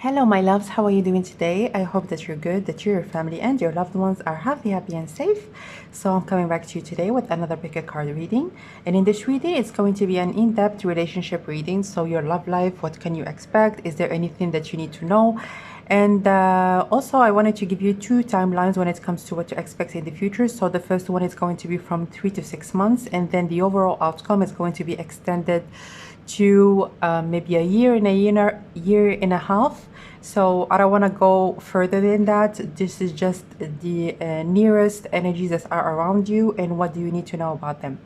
Hello, my loves. How are you doing today? I hope that you're good, that you, your family, and your loved ones are healthy, happy, and safe. So I'm coming back to you today with another Bouquet card reading. And in this reading, it's going to be an in-depth relationship reading. So your love life, what can you expect? Is there anything that you need to know? And also, I wanted to give you two timelines when it comes to what to expect in the future. So the first one is going to be from 3 to 6 months, and then the overall outcome is going to be extended to maybe a year and year and a half. So I don't want to go further than that. This is just the nearest energies that are around you and what do you need to know about them.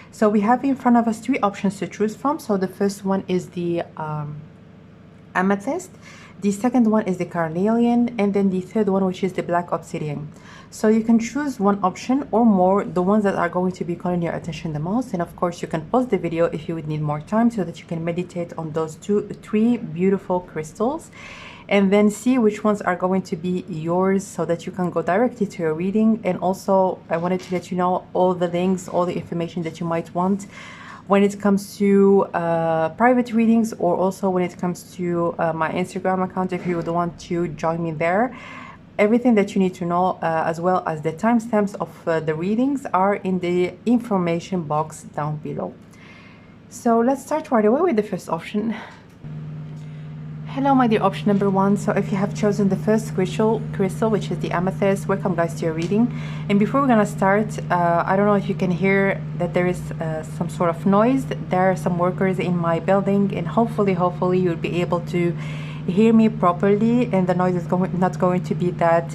So we have in front of us three options to choose from. So the first one is the amethyst, the second one is the carnelian, and then the third one, which is the black obsidian. So you can choose one option or more, the ones that are going to be calling your attention the most. And of course you can pause the video if you would need more time so that you can meditate on those three beautiful crystals and then see which ones are going to be yours so that you can go directly to your reading. And also I wanted to let you know all the links, all the information that you might want when it comes to private readings, or also when it comes to my Instagram account, if you would want to join me there. Everything that you need to know, as well as the timestamps of the readings, are in the information box down below. So let's start right away with the first option. Hello, my dear option number one. So if you have chosen the first crystal, which is the amethyst, welcome guys to your reading. And before we're gonna start, I don't know if you can hear that there is some sort of noise. There are some workers in my building, and hopefully you'll be able to hear me properly, and the noise is not going to be that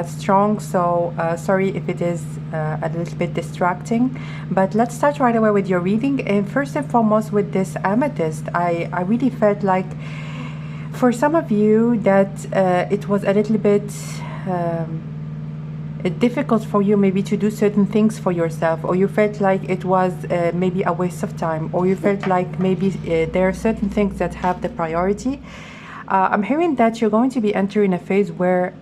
strong. So sorry if it is a little bit distracting, but let's start right away with your reading. And first and foremost, with this amethyst, I really felt like for some of you that it was a little bit difficult for you maybe to do certain things for yourself, or you felt like it was maybe a waste of time, or you felt like maybe there are certain things that have the priority. I'm hearing that you're going to be entering a phase where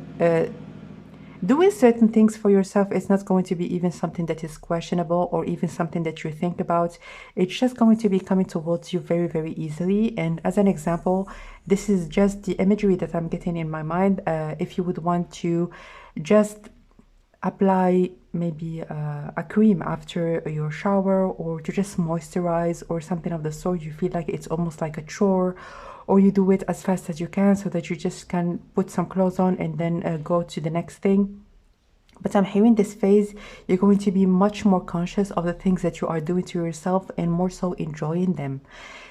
doing certain things for yourself is not going to be even something that is questionable or even something that you think about. It's just going to be coming towards you very, very easily. And as an example, this is just the imagery that I'm getting in my mind. If you would want to just apply maybe a cream after your shower, or to just moisturize or something of the sort, you feel like it's almost like a chore, or you do it as fast as you can so that you just can put some clothes on and then go to the next thing. But I'm hearing this phase, you're going to be much more conscious of the things that you are doing to yourself and more so enjoying them.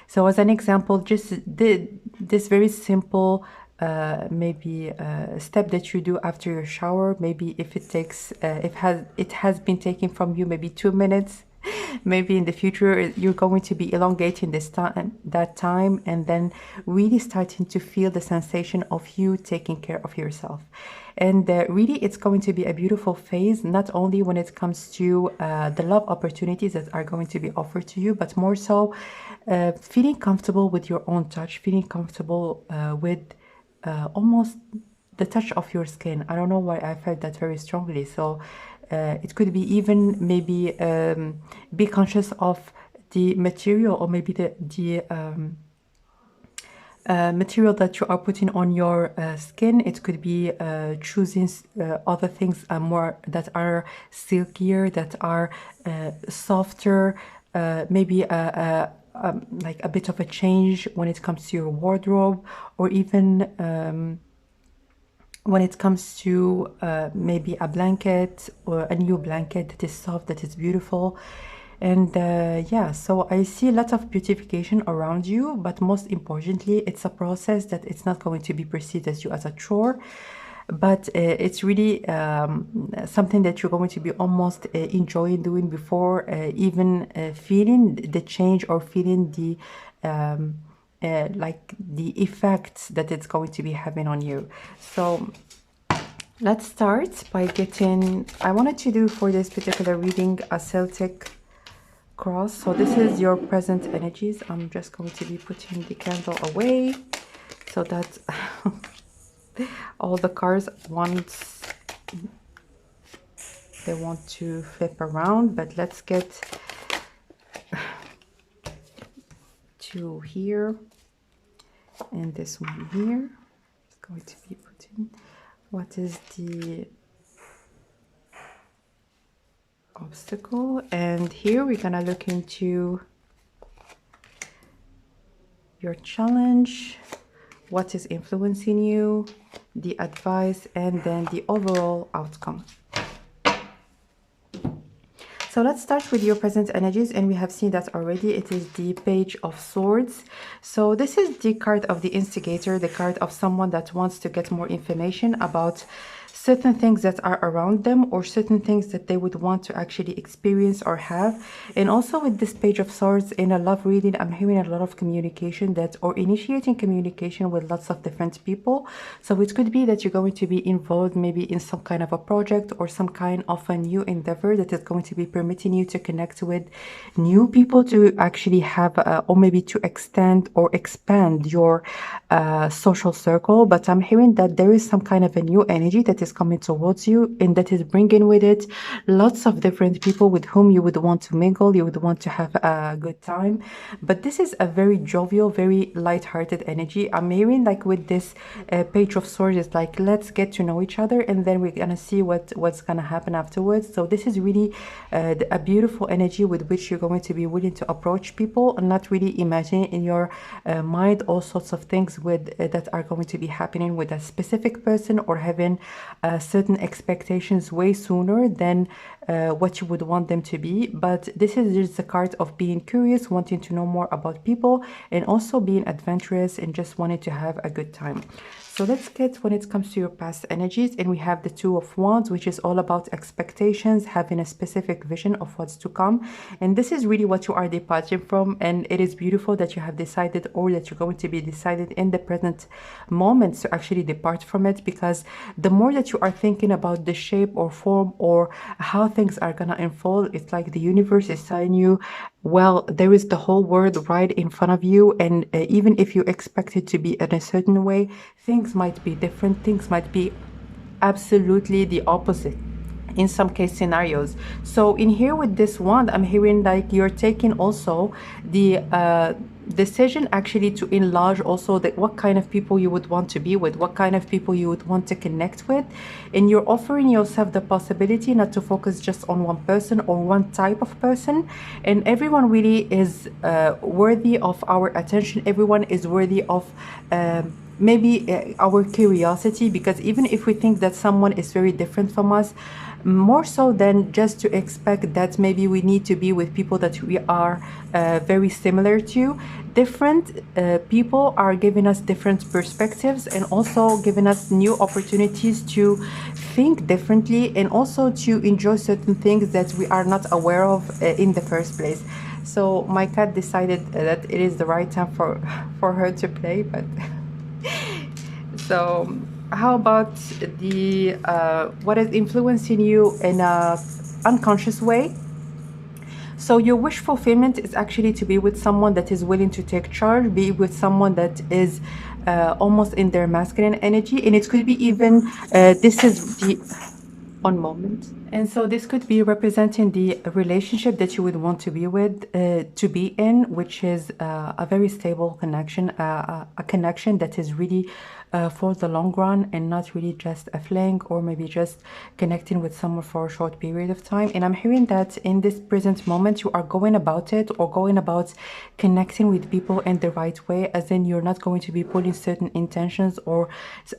So as an example, just this very simple maybe step that you do after your shower, maybe if it takes it has been taking from you maybe 2 minutes, maybe in the future you're going to be elongating that time, and then really starting to feel the sensation of you taking care of yourself. And really it's going to be a beautiful phase, not only when it comes to the love opportunities that are going to be offered to you, but more so feeling comfortable with your own touch, feeling comfortable with almost the touch of your skin. I don't know why I felt that very strongly. So it could be even maybe be conscious of the material, or maybe the material that you are putting on your skin. It could be choosing other things more that are silkier, that are softer, maybe like a bit of a change when it comes to your wardrobe, or even when it comes to maybe a blanket, or a new blanket that is soft, that is beautiful. And yeah, so I see a lot of beautification around you, but most importantly, it's a process that it's not going to be perceived as you as a chore, but it's really something that you're going to be almost enjoying doing before even feeling the change, or feeling the like the effects that it's going to be having on you. So let's start by getting, I wanted to do for this particular reading a Celtic cross. So this is your present energies. I'm just going to be putting the candle away so that all the cards they want to flip around. But let's get to here. And this one here is going to be put in. What is the obstacle? And here we're gonna look into your challenge, what is influencing you, the advice, and then the overall outcome. So let's start with your present energies, and we have seen that already. It is the Page of Swords. So this is the card of the instigator, the card of someone that wants to get more information about certain things that are around them, or certain things that they would want to actually experience or have. And also with this Page of Swords in a love reading, I'm hearing a lot of communication, that or initiating communication with lots of different people. So it could be that you're going to be involved maybe in some kind of a project or some kind of a new endeavor that is going to be permitting you to connect with new people, to actually have or maybe to extend or expand your social circle. But I'm hearing that there is some kind of a new energy that is coming towards you, and that is bringing with it lots of different people with whom you would want to mingle, you would want to have a good time. But this is a very jovial, very light-hearted energy. I'm hearing like with this Page of Swords, it's like, let's get to know each other, and then we're gonna see what's gonna happen afterwards. So this is really a beautiful energy with which you're going to be willing to approach people, and not really imagining in your mind all sorts of things with that are going to be happening with a specific person, or having certain expectations way sooner than what you would want them to be. But this is just a card of being curious, wanting to know more about people, and also being adventurous and just wanting to have a good time. So let's get when it comes to your past energies, and we have the Two of Wands, which is all about expectations, having a specific vision of what's to come. And this is really what you are departing from, and it is beautiful that you have decided, or that you're going to be decided in the present moment to actually depart from it, because the more that you are thinking about the shape or form or how things are gonna unfold, it's like the universe is telling you, well, there is the whole world right in front of you, and even if you expect it to be in a certain way, things might be different, things might be absolutely the opposite in some case scenarios. So in here with this wand, I'm hearing like you're taking also the decision actually to enlarge also that what kind of people you would want to be with, what kind of people you would want to connect with, and you're offering yourself the possibility not to focus just on one person or one type of person. And everyone really is worthy of our attention, everyone is worthy of maybe our curiosity, because even if we think that someone is very different from us, more so than just to expect that maybe we need to be with people that we are very similar to, different people are giving us different perspectives, and also giving us new opportunities to think differently, and also to enjoy certain things that we are not aware of in the first place. So my cat decided that it is the right time for her to play, but so how about the what is influencing you in a unconscious way? So your wish fulfillment is actually to be with someone that is willing to take charge, be with someone that is almost in their masculine energy, and it could be even this is the one moment. And so this could be representing the relationship that you would want to be with, to be in, which is a very stable connection, a connection that is really for the long run, and not really just a fling, or maybe just connecting with someone for a short period of time. And I'm hearing that in this present moment, you are going about it, or going about connecting with people in the right way, as in you're not going to be putting certain intentions or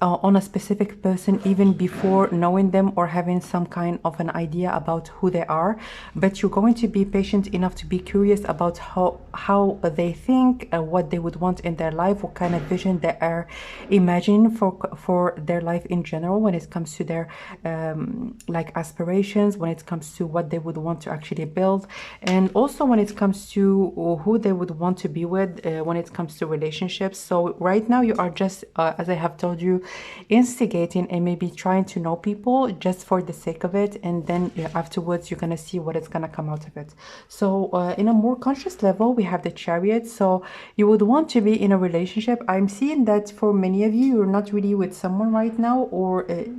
on a specific person even before knowing them or having some kind of an idea about who they are. But you're going to be patient enough to be curious about how they think, what they would want in their life, what kind of vision they are imagining for their life in general, when it comes to their like aspirations, when it comes to what they would want to actually build, and also when it comes to who they would want to be with when it comes to relationships. So right now you are just as I have told you, instigating and maybe trying to know people just for the sake of it, and then afterwards you're gonna see what is gonna come out of it. So in a more conscious level, we have the Chariot. So you would want to be in a relationship. I'm seeing that for many of you, you're not really with someone right now, or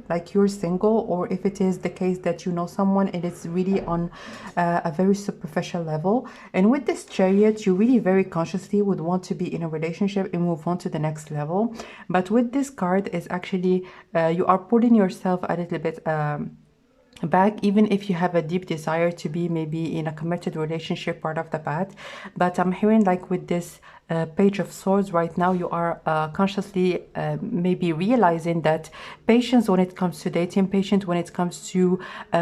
like you're single, or if it is the case that you know someone, it is really on a very superficial level. And with this Chariot, you really very consciously would want to be in a relationship and move on to the next level. But with this card is actually you are putting yourself a little bit back, even if you have a deep desire to be maybe in a committed relationship right off the bat. But I'm hearing like with this Page of Swords right now, you are consciously maybe realizing that patience when it comes to dating, patience when it comes to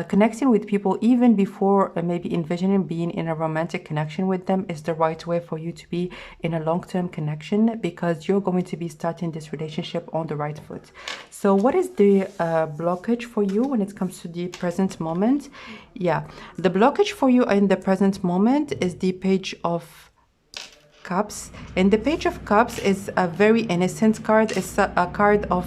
connecting with people, even before maybe envisioning being in a romantic connection with them, is the right way for you to be in a long-term connection, because you're going to be starting this relationship on the right foot. So what is the blockage for you when it comes to the present moment? Yeah, the blockage for you in the present moment is the Page of Cups. And the Page of Cups is a very innocent card. It's a card of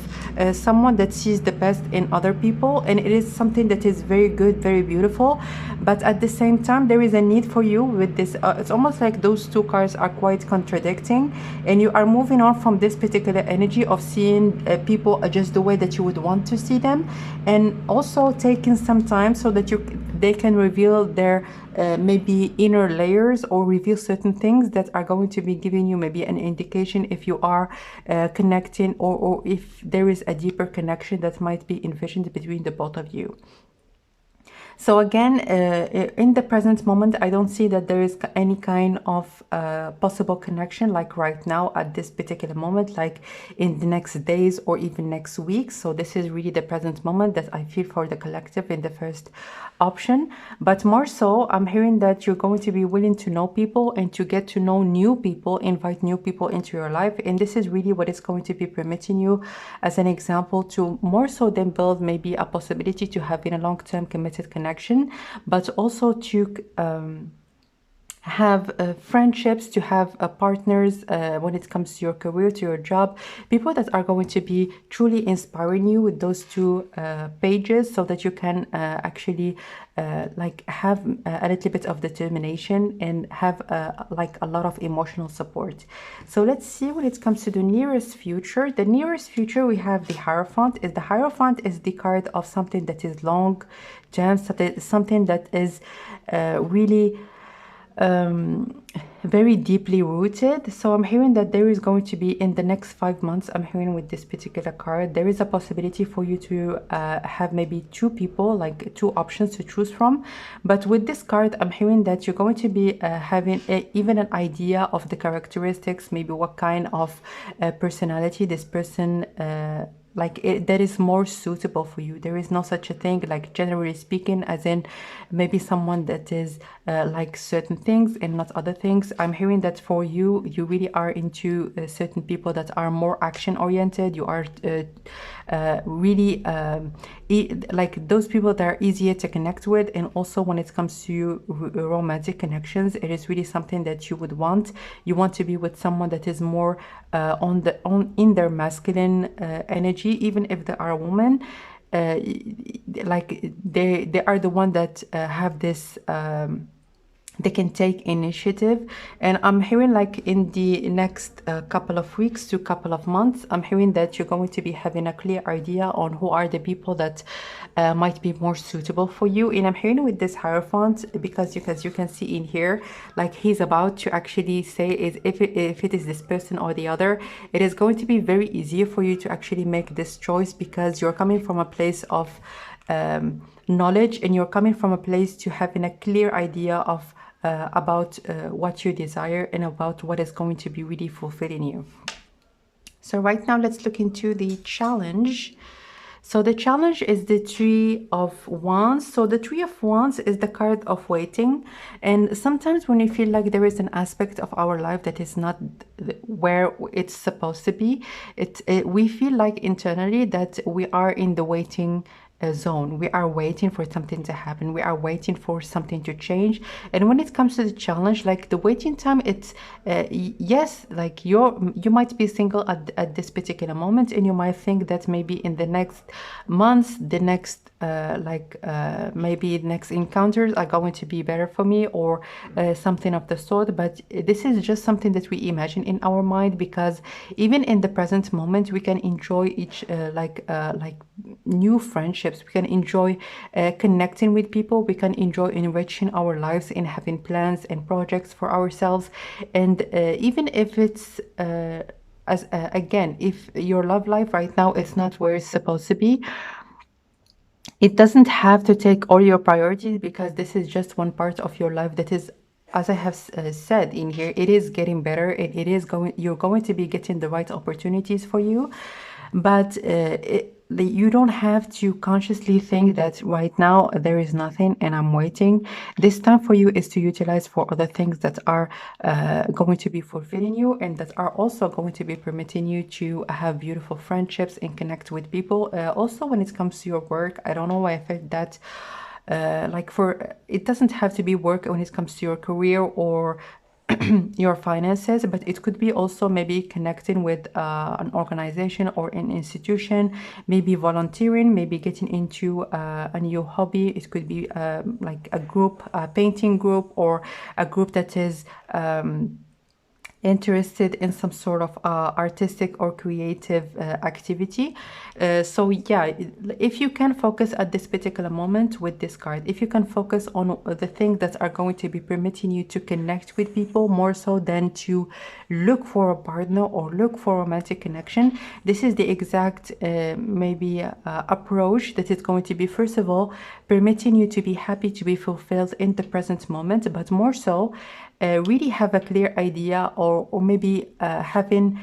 someone that sees the best in other people, and it is something that is very good, very beautiful. But at the same time, there is a need for you with this. It's almost like those two cards are quite contradicting, and you are moving on from this particular energy of seeing people just the way that you would want to see them, and also taking some time so that they can reveal their maybe inner layers, or reveal certain things that are going to be giving you maybe an indication if you are connecting, or if there is a deeper connection that might be envisioned between the both of you. So again, in the present moment, I don't see that there is any kind of possible connection like right now at this particular moment, like in the next days or even next week. So this is really the present moment that I feel for the collective in the first option. But more so, I'm hearing that you're going to be willing to know people and to get to know new people, invite new people into your life. And this is really what is going to be permitting you, as an example, to more so than build maybe a possibility to having a long-term committed connection, but also to have friendships, to have partners when it comes to your career, to your job, people that are going to be truly inspiring you with those two pages, so that you can actually like have a little bit of determination and have like a lot of emotional support. So let's see when it comes to the nearest future. The nearest future, we have the Hierophant. The Hierophant is the card of something that is long term, something that is really very deeply rooted. So I'm hearing that there is going to be, in the next 5 months, I'm hearing with this particular card, there is a possibility for you to have maybe two people, like two options to choose from. But with this card, I'm hearing that you're going to be having even an idea of the characteristics, maybe what kind of personality this person that is more suitable for you. There is no such a thing, like generally speaking, as in maybe someone that is like certain things and not other things. I'm hearing that for you, you really are into certain people that are more action oriented. You are really like those people that are easier to connect with. And also when it comes to romantic connections, it is really something that you would want. You want to be with someone that is more in their masculine energy, even if they are a woman. Like they are the one that have this they can take initiative. And I'm hearing like in the next couple of weeks to couple of months, I'm hearing that you're going to be having a clear idea on who are the people that might be more suitable for you. And I'm hearing with this Hierophant, because you can see in here, like he's about to actually say is if it is this person or the other. It is going to be very easy for you to actually make this choice, because you're coming from a place of knowledge, and you're coming from a place to having a clear idea of about what you desire and about what is going to be really fulfilling you. So right now, let's look into the challenge. So the challenge is the Three of Wands. So the Three of Wands is the card of waiting. And sometimes when we feel like there is an aspect of our life that is not where it's supposed to be, we feel like internally that we are in the waiting zone. We are waiting for something to happen. We are waiting for something to change. And when it comes to the challenge, like the waiting time, it's yes, like you might be single at this particular moment, and you might think that maybe in the next months, the next maybe next encounters are going to be better for me, or something of the sort. But this is just something that we imagine in our mind, because even in the present moment we can enjoy each like new friendships. We can enjoy connecting with people. We can enjoy enriching our lives and having plans and projects for ourselves. And even if it's again, if your love life right now is not where it's supposed to be, it doesn't have to take all your priorities, because this is just one part of your life that is, as I have said in here, it is getting better, and you're going to be getting the right opportunities for you. But you don't have to consciously think that right now there is nothing and I'm waiting. This time for you is to utilize for other things that are going to be fulfilling you, and that are also going to be permitting you to have beautiful friendships and connect with people. Also, when it comes to your work, I don't know why I felt that it doesn't have to be work when it comes to your career or your finances, but it could be also maybe connecting with an organization or an institution, maybe volunteering, maybe getting into a new hobby. It could be like a group, a painting group, or a group that is interested in some sort of artistic or creative activity. So yeah, if you can focus at this particular moment with this card, if you can focus on the things that are going to be permitting you to connect with people more so than to look for a partner or look for romantic connection, this is the exact maybe approach that is going to be, first of all, permitting you to be happy, to be fulfilled in the present moment, but more so really have a clear idea, or maybe having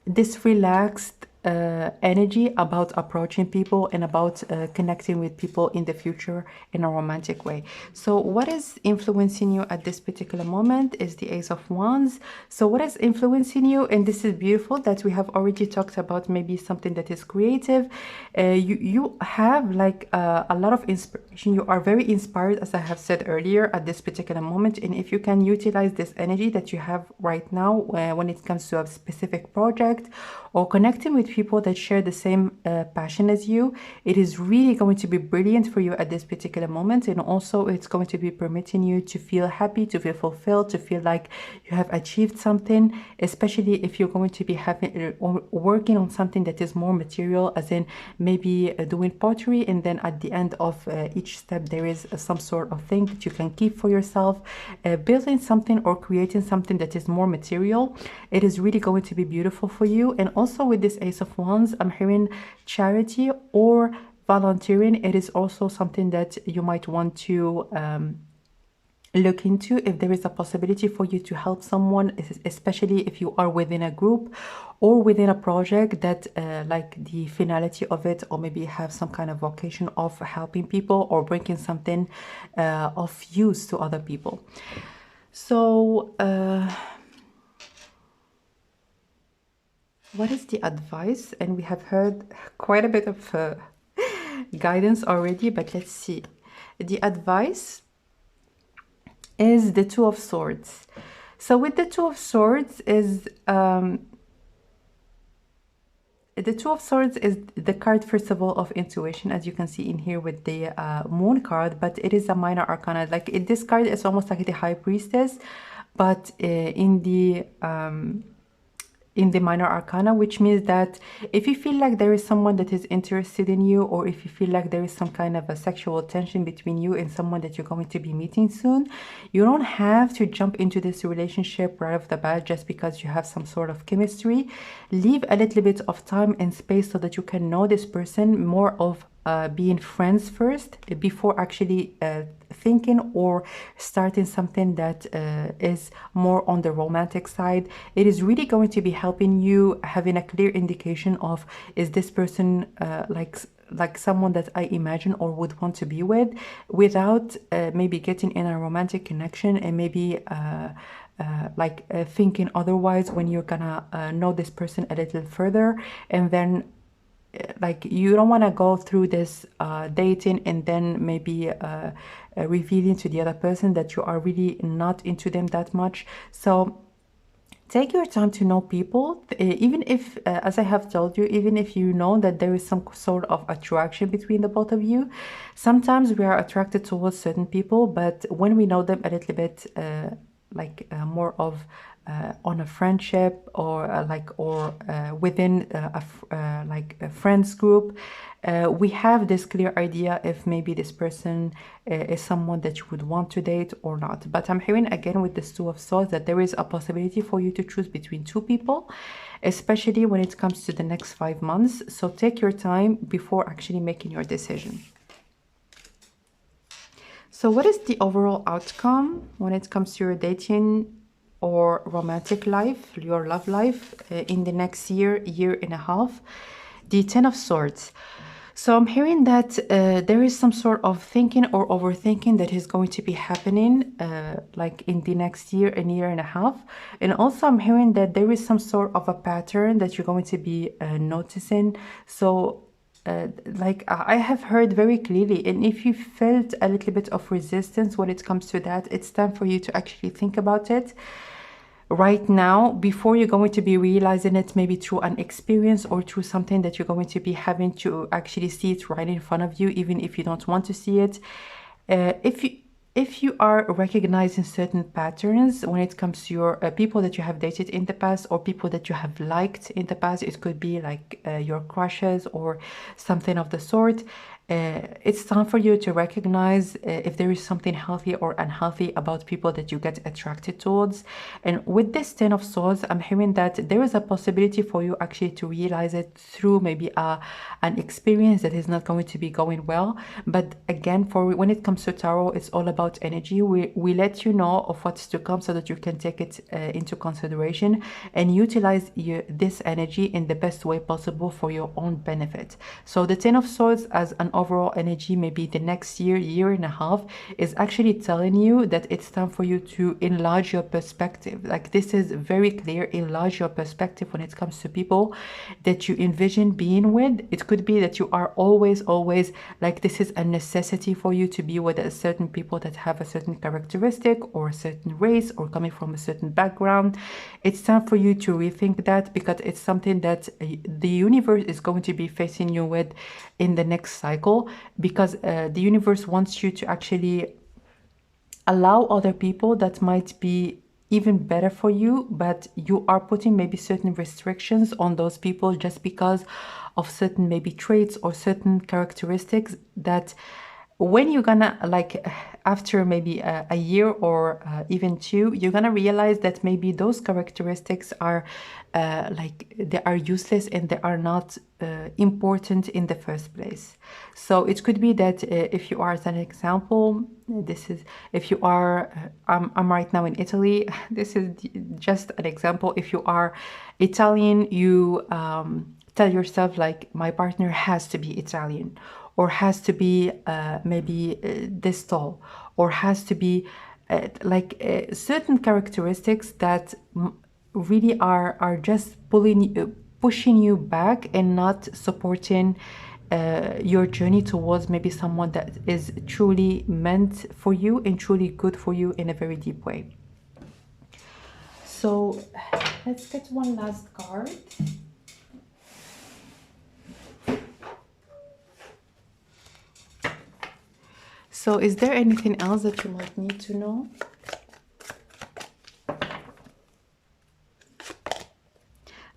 this relaxed energy about approaching people and about connecting with people in the future in a romantic way. So what is influencing you at this particular moment is the Ace of Wands. So what is influencing you, and this is beautiful that we have already talked about maybe something that is creative. You have like a lot of inspiration. You are very inspired, as I have said earlier, at this particular moment. And if you can utilize this energy that you have right now when it comes to a specific project or connecting with people that share the same passion as you, it is really going to be brilliant for you at this particular moment. And also it's going to be permitting you to feel happy, to feel fulfilled, to feel like you have achieved something, especially if you're going to be having working on something that is more material, as in maybe doing pottery, and then at the end of each step there is some sort of thing that you can keep for yourself. Building something or creating something that is more material, it is really going to be beautiful for you. And also with this Ace of Wands, I'm hearing charity or volunteering. It is also something that you might want to look into, if there is a possibility for you to help someone, especially if you are within a group or within a project that like the finality of it, or maybe have some kind of vocation of helping people or bringing something of use to other people. So what is the advice? And we have heard quite a bit of guidance already, but let's see. The advice is the Two of Swords. So with the Two of Swords is the Two of Swords is the card, first of all, of intuition, as you can see in here with the Moon card, but it is a minor arcana. Like this card is almost like the High Priestess, but in the minor arcana, which means that if you feel like there is someone that is interested in you, or if you feel like there is some kind of a sexual tension between you and someone that you're going to be meeting soon, you don't have to jump into this relationship right off the bat just because you have some sort of chemistry. Leave a little bit of time and space so that you can know this person more of being friends first before actually thinking or starting something that is more on the romantic side. It is really going to be helping you having a clear indication of, is this person like someone that I imagine or would want to be with, without maybe getting in a romantic connection and maybe thinking otherwise, when you're gonna know this person a little further. And then like you don't want to go through this dating and then maybe revealing to the other person that you are really not into them that much. So Take your time to know people, even if, as I have told you, even if you know that there is some sort of attraction between the both of you. Sometimes we are attracted towards certain people, but when we know them a little bit, more of on a friendship, or within like a friends group, we have this clear idea if maybe this person is someone that you would want to date or not. But I'm hearing again with this Two of Swords that there is a possibility for you to choose between two people, especially when it comes to the next 5 months. So take your time before actually making your decision. So what is the overall outcome when it comes to your dating or romantic life, your love life, in the next year, year and a half? The Ten of Swords. So I'm hearing that there is some sort of thinking or overthinking that is going to be happening like in the next year and year and a half. And also I'm hearing that there is some sort of a pattern that you're going to be noticing. So like I have heard very clearly, and if you felt a little bit of resistance when it comes to that, it's time for you to actually think about it right now before you're going to be realizing it, maybe through an experience or through something that you're going to be having to actually see it right in front of you, even if you don't want to see it. If you are recognizing certain patterns when it comes to your people that you have dated in the past, or people that you have liked in the past, it could be like your crushes or something of the sort. It's time for you to recognize if there is something healthy or unhealthy about people that you get attracted towards. And with this Ten of Swords, I'm hearing that there is a possibility for you actually to realize it through maybe an experience that is not going to be going well. But again, for when it comes to tarot, it's all about energy. We let you know of what's to come so that you can take it into consideration and utilize this energy in the best way possible for your own benefit. So the Ten of Swords as an overall energy, maybe the next year, year and a half, is actually telling you that it's time for you to enlarge your perspective. Like, this is very clear, enlarge your perspective when it comes to people that you envision being with. It could be that you are always like, this is a necessity for you to be with a certain people that have a certain characteristic or a certain race or coming from a certain background. It's time for you to rethink that, because it's something that the universe is going to be facing you with in the next cycle, because the universe wants you to actually allow other people that might be even better for you, but you are putting maybe certain restrictions on those people just because of certain maybe traits or certain characteristics that when you're gonna, like, after maybe a year or even two, you're gonna realize that maybe those characteristics are like, they are useless and they are not important in the first place. So it could be that if you are, as an example, this is, if you are I'm right now in Italy. This is just an example. If you are Italian, you tell yourself, like, my partner has to be Italian, or has to be maybe this tall, or has to be certain characteristics that really are just pushing you back and not supporting your journey towards maybe someone that is truly meant for you and truly good for you in a very deep way. So let's get one last card. So is there anything else that you might need to know?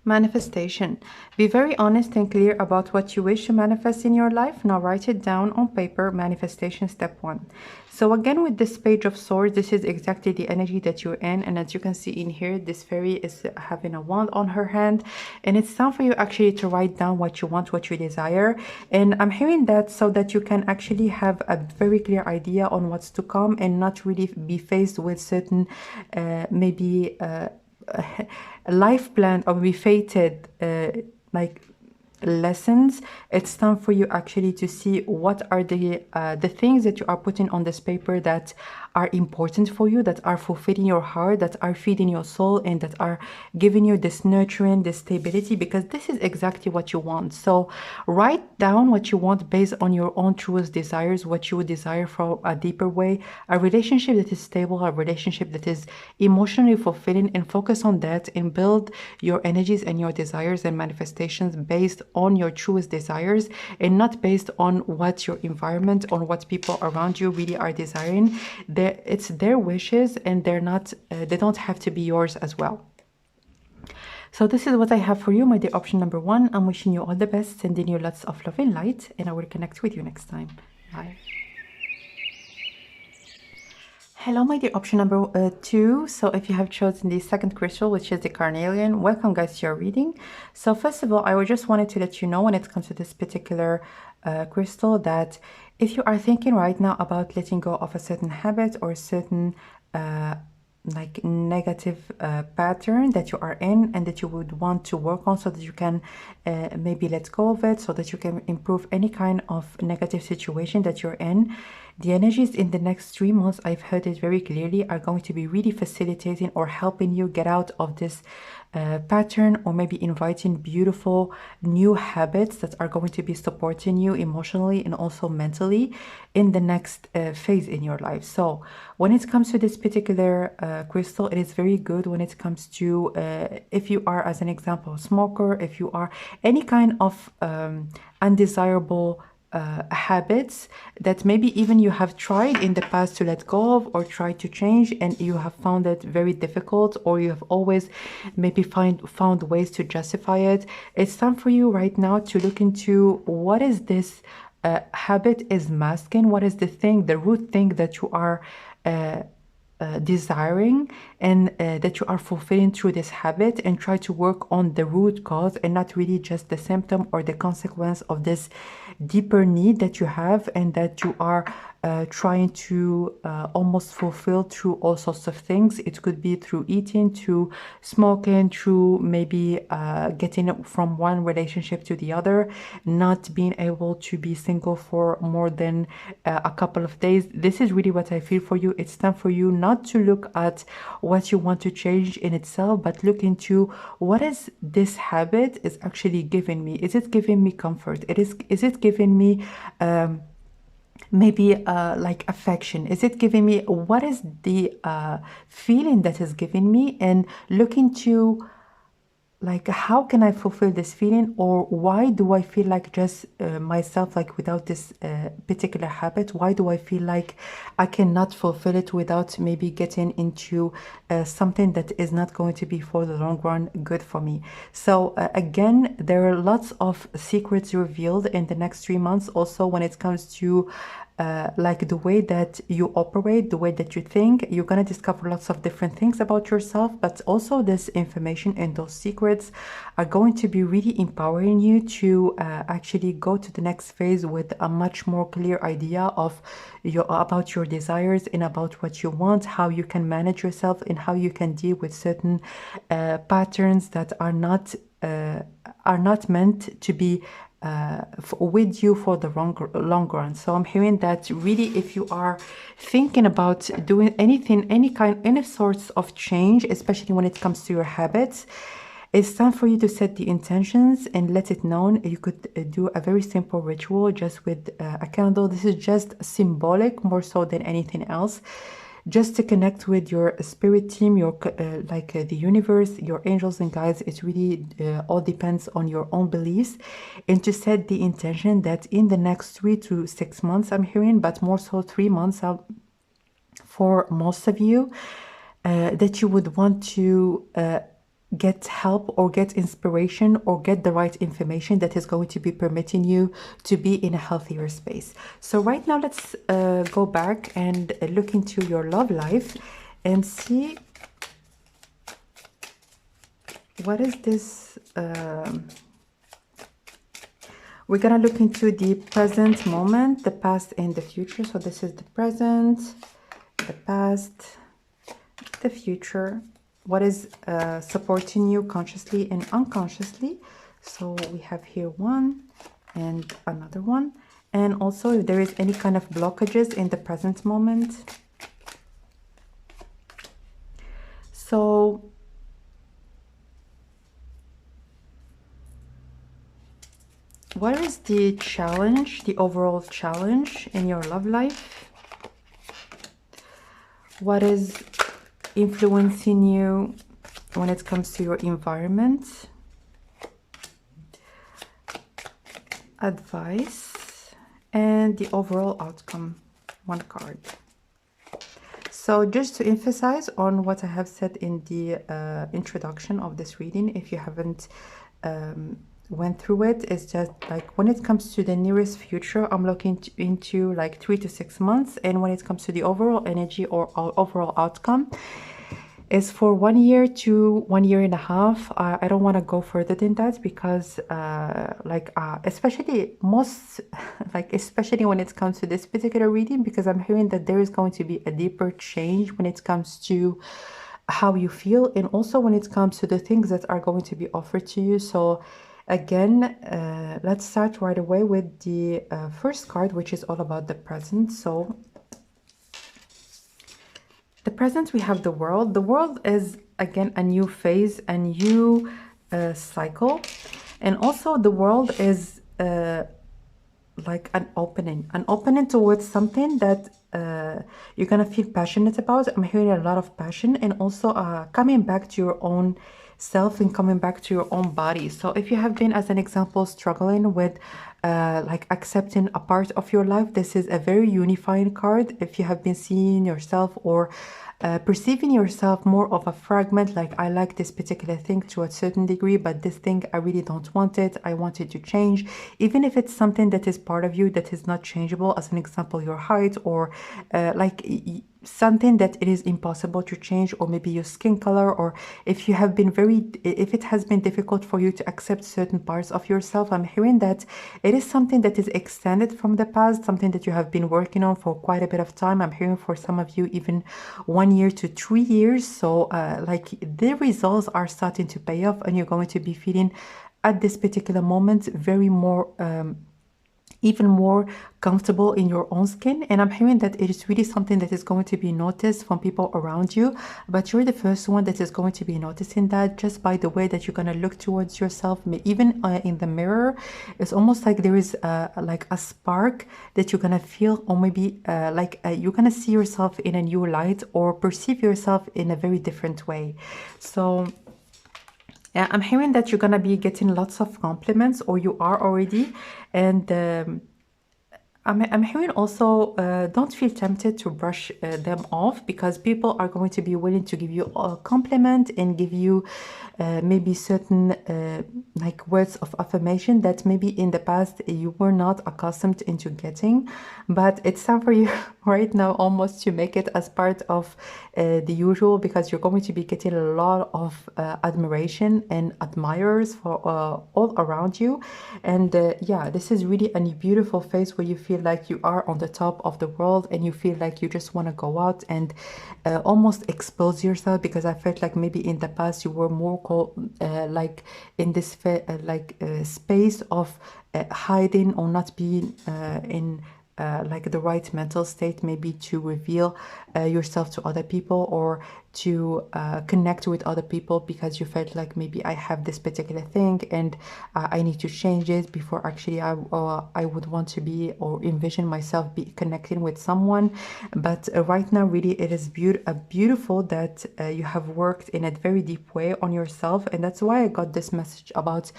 Manifestation. Be very honest and clear about what you wish to manifest in your life. Now write it down on paper. Manifestation step 1. So again, with this Page of Swords, this is exactly the energy that you're in. And as you can see in here, this fairy is having a wand on her hand. And it's time for you actually to write down what you want, what you desire. And I'm hearing that so that you can actually have a very clear idea on what's to come and not really be faced with certain maybe life plan or be fated like lessons. It's time for you actually to see what are the things that you are putting on this paper that are important for you, that are fulfilling your heart, that are feeding your soul, and that are giving you this nurturing, this stability, because this is exactly what you want. So write down what you want based on your own truest desires, what you would desire from a deeper way, a relationship that is stable, a relationship that is emotionally fulfilling, and focus on that and build your energies and your desires and manifestations based on your truest desires, and not based on what your environment, on what people around you really are desiring. It's their wishes, and they're not they don't have to be yours as well. So this is what I have for you, my dear option number one. I'm wishing you all the best, sending you lots of love and light, and I will connect with you next time. Bye. Hello, my dear option number two. So if you have chosen the second crystal, which is the carnelian, welcome guys to your reading. So first of all, I just wanted to let you know when it comes to this particular crystal, that if you are thinking right now about letting go of a certain habit or a certain like negative pattern that you are in, and that you would want to work on so that you can maybe let go of it, so that you can improve any kind of negative situation that you're in, the energies in the next 3 months, I've heard it very clearly, are going to be really facilitating or helping you get out of this pattern, or maybe inviting beautiful new habits that are going to be supporting you emotionally and also mentally in the next phase in your life. So when it comes to this particular crystal, it is very good when it comes to if you are, as an example, a smoker, if you are any kind of undesirable habits that maybe even you have tried in the past to let go of or try to change, and you have found it very difficult, or you have always maybe found ways to justify it. It's time for you right now to look into what is this habit is masking, what is the thing, the root thing that you are desiring, and that you are fulfilling through this habit, and try to work on the root cause and not really just the symptom or the consequence of this deeper need that you have, and that you are trying to almost fulfill through all sorts of things. It could be through eating, through smoking, through maybe getting from one relationship to the other, not being able to be single for more than a couple of days. This is really what I feel for you. It's time for you not to look at what you want to change in itself, but look into what is this habit is actually giving me. Is it giving me comfort? Is it giving me maybe like affection? Is it giving me, what is the feeling that is giving me? And look into like, how can I fulfill this feeling, or why do I feel like just myself, like without this particular habit, why do I feel like I cannot fulfill it without maybe getting into something that is not going to be for the long run good for me? So again, there are lots of secrets revealed in the next 3 months, also when it comes to like the way that you operate, the way that you think. You're going to discover lots of different things about yourself, but also this information and those secrets are going to be really empowering you to actually go to the next phase with a much more clear idea of about your desires and about what you want, how you can manage yourself, and how you can deal with certain patterns that are not meant to be with you for the long run. So I'm hearing that really, if you are thinking about doing anything, any sorts of change, especially when it comes to your habits, it's time for you to set the intentions and let it known. You could do a very simple ritual just with a candle. This is just symbolic more so than anything else, just to connect with your spirit team, your the universe, your angels and guides. It really all depends on your own beliefs, and to set the intention that in the next 3 to 6 months, I'm hearing, but more so 3 months for most of you, that you would want to get help or get inspiration or get the right information that is going to be permitting you to be in a healthier space. So right now, let's go back and look into your love life and see what is this. We're gonna look into the present moment, the past and the future. So this is the present, the past, the future. What is supporting you consciously and unconsciously. So we have here one and another one. And also if there is any kind of blockages in the present moment. So what is the challenge, the overall challenge in your love life? What is influencing you when it comes to your environment? Advice and the overall outcome. One card. So just to emphasize on what I have said in the introduction of this reading, if you haven't went through it, it's just like when it comes to the nearest future, I'm looking into like 3 to 6 months, and when it comes to the overall energy or overall outcome, is for 1 year to 1 year and a half. I don't want to go further than that because especially most especially when it comes to this particular reading, because I'm hearing that there is going to be a deeper change when it comes to how you feel, and also when it comes to the things that are going to be offered to you. So again, let's start right away with the first card, which is all about the present. So the present, we have the world. The world is, again, a new phase, a new cycle. And also the world is like an opening towards something that you're going to feel passionate about. I'm hearing a lot of passion, and also coming back to your own self and coming back to your own body. So if you have been, as an example, struggling with like accepting a part of your life, this is a very unifying card. If you have been seeing yourself or perceiving yourself more of a fragment, like I like this particular thing to a certain degree, but this thing I really don't want it, I want it to change, even if it's something that is part of you that is not changeable, as an example your height, or something that it is impossible to change, or maybe your skin color, or if you have been if it has been difficult for you to accept certain parts of yourself. I'm hearing that it is something that is extended from the past, something that you have been working on for quite a bit of time. I'm hearing for some of you even 1 year to 3 years. So like the results are starting to pay off, and you're going to be feeling at this particular moment very more even more comfortable in your own skin. And I'm hearing that it is really something that is going to be noticed from people around you, but you're the first one that is going to be noticing that just by the way that you're going to look towards yourself, even in the mirror. It's almost like there is like a spark that you're going to feel, or maybe you're going to see yourself in a new light, or perceive yourself in a very different way. So yeah, I'm hearing that you're going to be getting lots of compliments, or you are already. And I'm hearing also, don't feel tempted to brush them off, because people are going to be willing to give you a compliment and give you maybe certain like words of affirmation that maybe in the past you were not accustomed into getting. But it's time for you right now almost to make it as part of the usual, because you're going to be getting a lot of admiration and admirers for all around you. And yeah, this is really a beautiful phase where you feel like you are on the top of the world, and you feel like you just want to go out and almost expose yourself, because I felt like maybe in the past you were more like in this space of hiding, or not being in like the right mental state, maybe to reveal yourself to other people, or to connect with other people, because you felt like maybe I have this particular thing and I need to change it before actually I would want to be, or envision myself be connecting with someone. But right now really it is beautiful that you have worked in a very deep way on yourself, and that's why I got this message about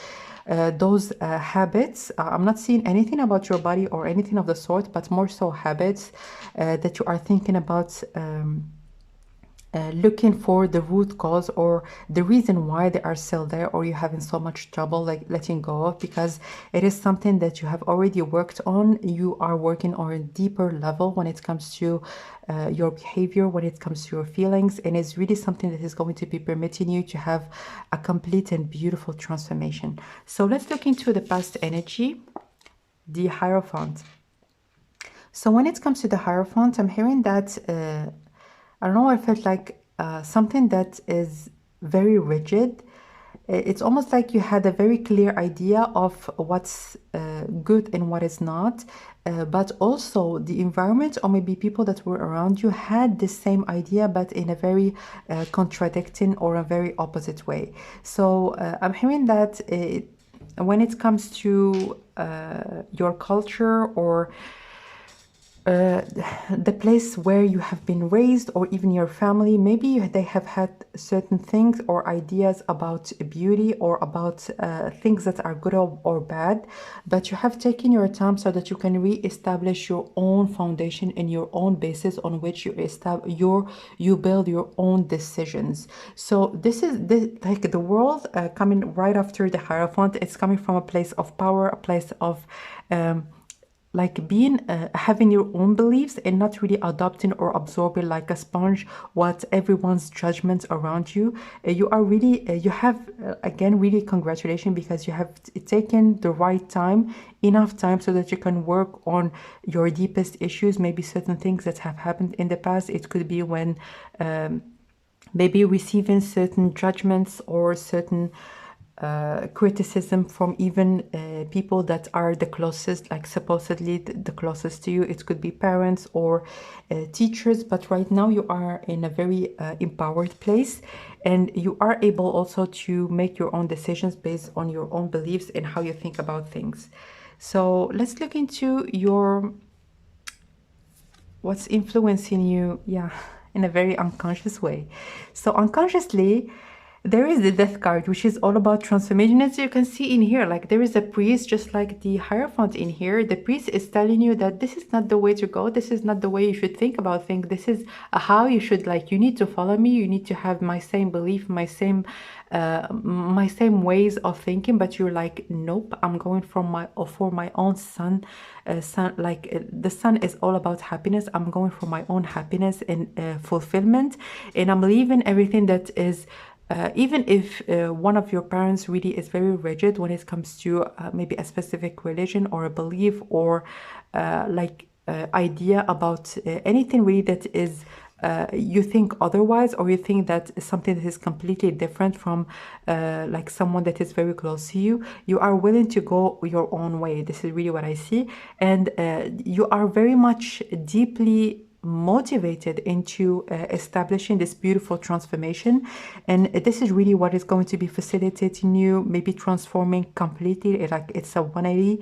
those habits. I'm not seeing anything about your body or anything of the sort, but more so habits that you are thinking about looking for the root cause, or the reason why they are still there, or you're having so much trouble like letting go of, because it is something that you have already worked on. You are working on a deeper level when it comes to your behavior, when it comes to your feelings, and it's really something that is going to be permitting you to have a complete and beautiful transformation. So let's look into the past energy, the Hierophant. So when it comes to the Hierophant, I'm hearing that I don't know, I felt like something that is very rigid, it's almost like you had a very clear idea of what's good and what is not, but also the environment or maybe people that were around you had the same idea but in a very contradicting or a very opposite way. So I'm hearing that when it comes to your culture or uh, the place where you have been raised or even your family, maybe they have had certain things or ideas about beauty or about things that are good or bad, but you have taken your time so that you can re-establish your own foundation and your own basis on which you build your own decisions. So this is like the world coming right after the Hierophant. It's coming from a place of power, a place of like being having your own beliefs and not really adopting or absorbing like a sponge what everyone's judgments around you. You are really you have again really congratulations, because you have taken the right time, enough time, so that you can work on your deepest issues, maybe certain things that have happened in the past. It could be when maybe receiving certain judgments or certain criticism from even people that are the closest, like supposedly the closest to you. It could be parents or teachers, but right now you are in a very empowered place, and you are able also to make your own decisions based on your own beliefs and how you think about things. So let's look into your what's influencing you, yeah, in a very unconscious way. So unconsciously, there is the death card, which is all about transformation. As you can see in here, like there is a priest, just like the Hierophant in here. The priest is telling you that this is not the way to go. This is not the way you should think about things. This is how you should, like, you need to follow me. You need to have my same belief, my same ways of thinking. But you're like, nope, I'm going for my own son. The sun is all about happiness. I'm going for my own happiness and fulfillment, and I'm leaving everything that is even if one of your parents really is very rigid when it comes to maybe a specific religion or a belief or idea about anything really that is you think otherwise, or you think that something that is completely different from like someone that is very close to you, you are willing to go your own way. This is really what I see. And you are very much deeply motivated into establishing this beautiful transformation, and this is really what is going to be facilitating you, maybe transforming completely, like it's a 180.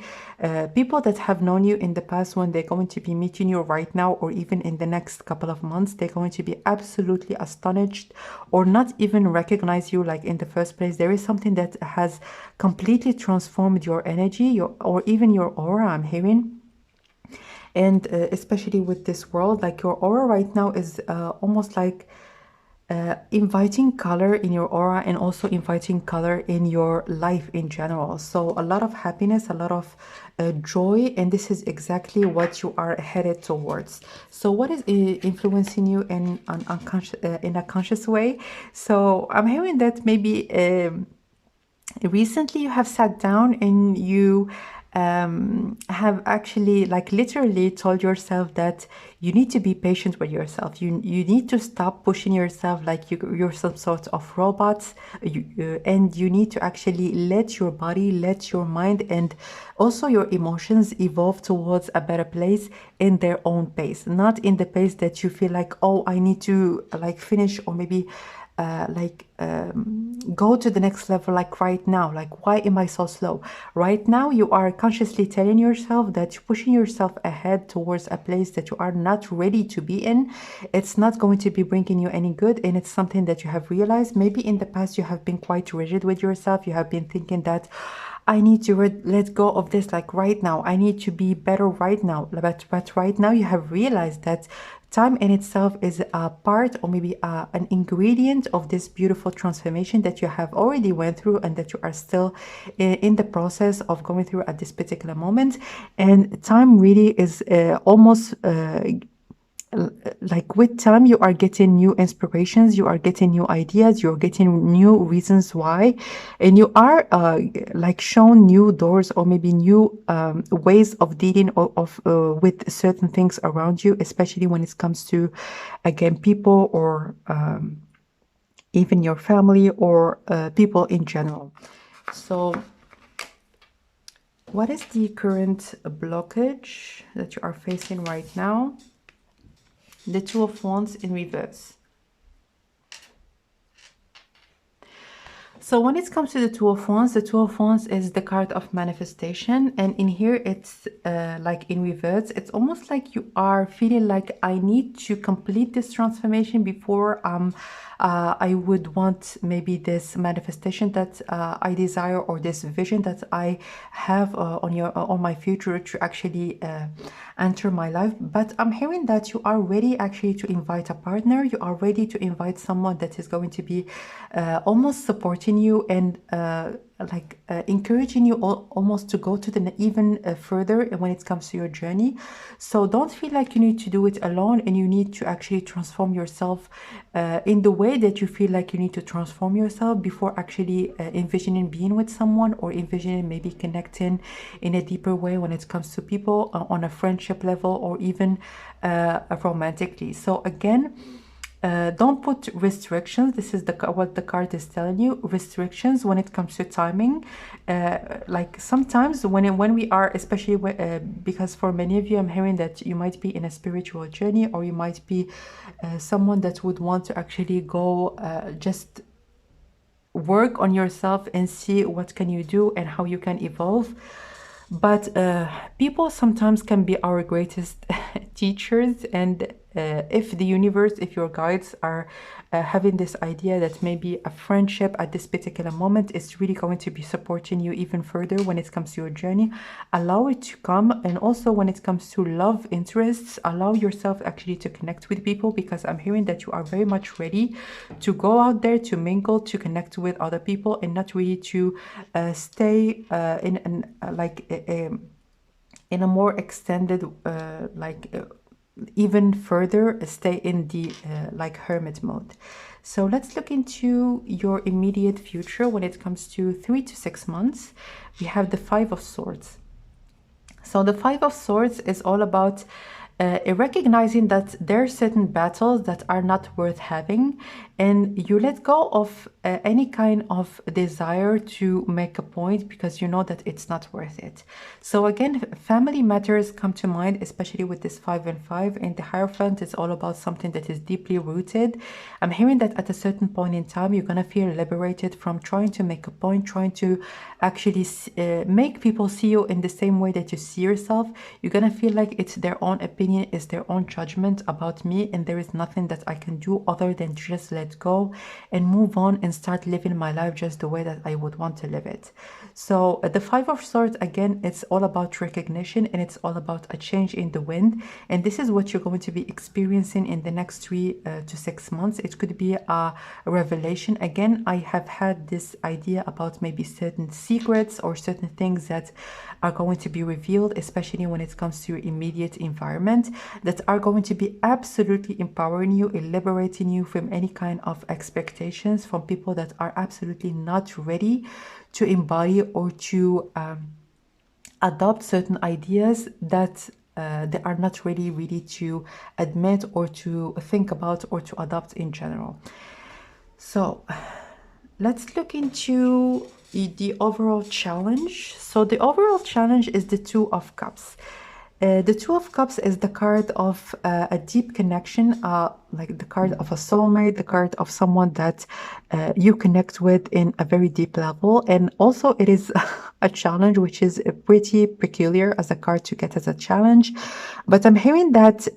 People that have known you in the past, when they're going to be meeting you right now or even in the next couple of months, they're going to be absolutely astonished or not even recognize you like in the first place. There is something that has completely transformed your energy, or even your aura, I'm hearing. And especially with this world, like your aura right now is almost like inviting color in your aura, and also inviting color in your life in general. So a lot of happiness, a lot of joy, and this is exactly what you are headed towards. So what is influencing you in an unconscious in a conscious way? So I'm hearing that maybe recently you have sat down and you have actually like literally told yourself that you need to be patient with yourself. You need to stop pushing yourself like you're some sort of robot, and you need to actually let your body, let your mind, and also your emotions evolve towards a better place in their own pace, not in the pace that you feel like, oh, I need to like finish, or maybe go to the next level like right now. Like, why am I so slow? Right now you are consciously telling yourself that pushing yourself ahead towards a place that you are not ready to be in, it's not going to be bringing you any good. And it's something that you have realized. Maybe in the past you have been quite rigid with yourself. You have been thinking that I need to let go of this like right now. I need to be better right now. But right now you have realized that time in itself is a part, or maybe an ingredient of this beautiful transformation that you have already went through, and that you are still in the process of going through at this particular moment. And time really is almost like with time you are getting new inspirations, you are getting new ideas, you're getting new reasons why, and you are like shown new doors, or maybe new ways of dealing with certain things around you, especially when it comes to, again, people or even your family or people in general. So what is the current blockage that you are facing right now? The Two of Wands in reverse. So when it comes to the Two of Wands, the Two of Wands is the card of manifestation. And in here, it's like in reverse. It's almost like you are feeling like I need to complete this transformation before I would want maybe this manifestation that I desire, or this vision that I have on my future to actually enter my life. But I'm hearing that you are ready actually to invite a partner. You are ready to invite someone that is going to be almost supporting you and encouraging you almost to go to the even further when it comes to your journey. So don't feel like you need to do it alone, and you need to actually transform yourself in the way that you feel like you need to transform yourself before actually envisioning being with someone, or envisioning maybe connecting in a deeper way when it comes to people on a friendship level, or even romantically. So again, don't put restrictions. This is what the card is telling you. Restrictions when it comes to timing. Like sometimes when we are, especially because for many of you, I'm hearing that you might be in a spiritual journey, or you might be someone that would want to actually go just work on yourself and see what can you do and how you can evolve. But people sometimes can be our greatest teachers, and if the universe, if your guides are having this idea that maybe a friendship at this particular moment is really going to be supporting you even further when it comes to your journey, allow it to come. And also when it comes to love interests, allow yourself actually to connect with people, because I'm hearing that you are very much ready to go out there, to mingle, to connect with other people, and not really to stay in a more extended even further stay in the hermit mode. So let's look into your immediate future when it comes to 3 to 6 months. We have the Five of Swords. So the Five of Swords is all about recognizing that there are certain battles that are not worth having, and you let go of any kind of desire to make a point because you know that it's not worth it. So again, family matters come to mind, especially with this 5 and 5, and the Hierophant is all about something that is deeply rooted. I'm hearing that at a certain point in time, you're gonna feel liberated from trying to make a point, trying to actually make people see you in the same way that you see yourself. You're gonna feel like it's their own opinion, is their own judgment about me, and there is nothing that I can do other than just let go and move on and start living my life just the way that I would want to live it. So the Five of Swords, again, it's all about recognition, and it's all about a change in the wind, and this is what you're going to be experiencing in the next 3 to 6 months. It could be a revelation. Again, I have had this idea about maybe certain secrets or certain things that are going to be revealed, especially when it comes to your immediate environment, that are going to be absolutely empowering you and liberating you from any kind of expectations from people that are absolutely not ready to embody or to adopt certain ideas that they are not really to admit or to think about or to adopt in general. So let's look into the overall challenge. So the overall challenge is the Two of Cups. The Two of Cups is the card of a deep connection, like the card of a soulmate, the card of someone that you connect with in a very deep level. And also it is a challenge, which is pretty peculiar as a card to get as a challenge. But I'm hearing that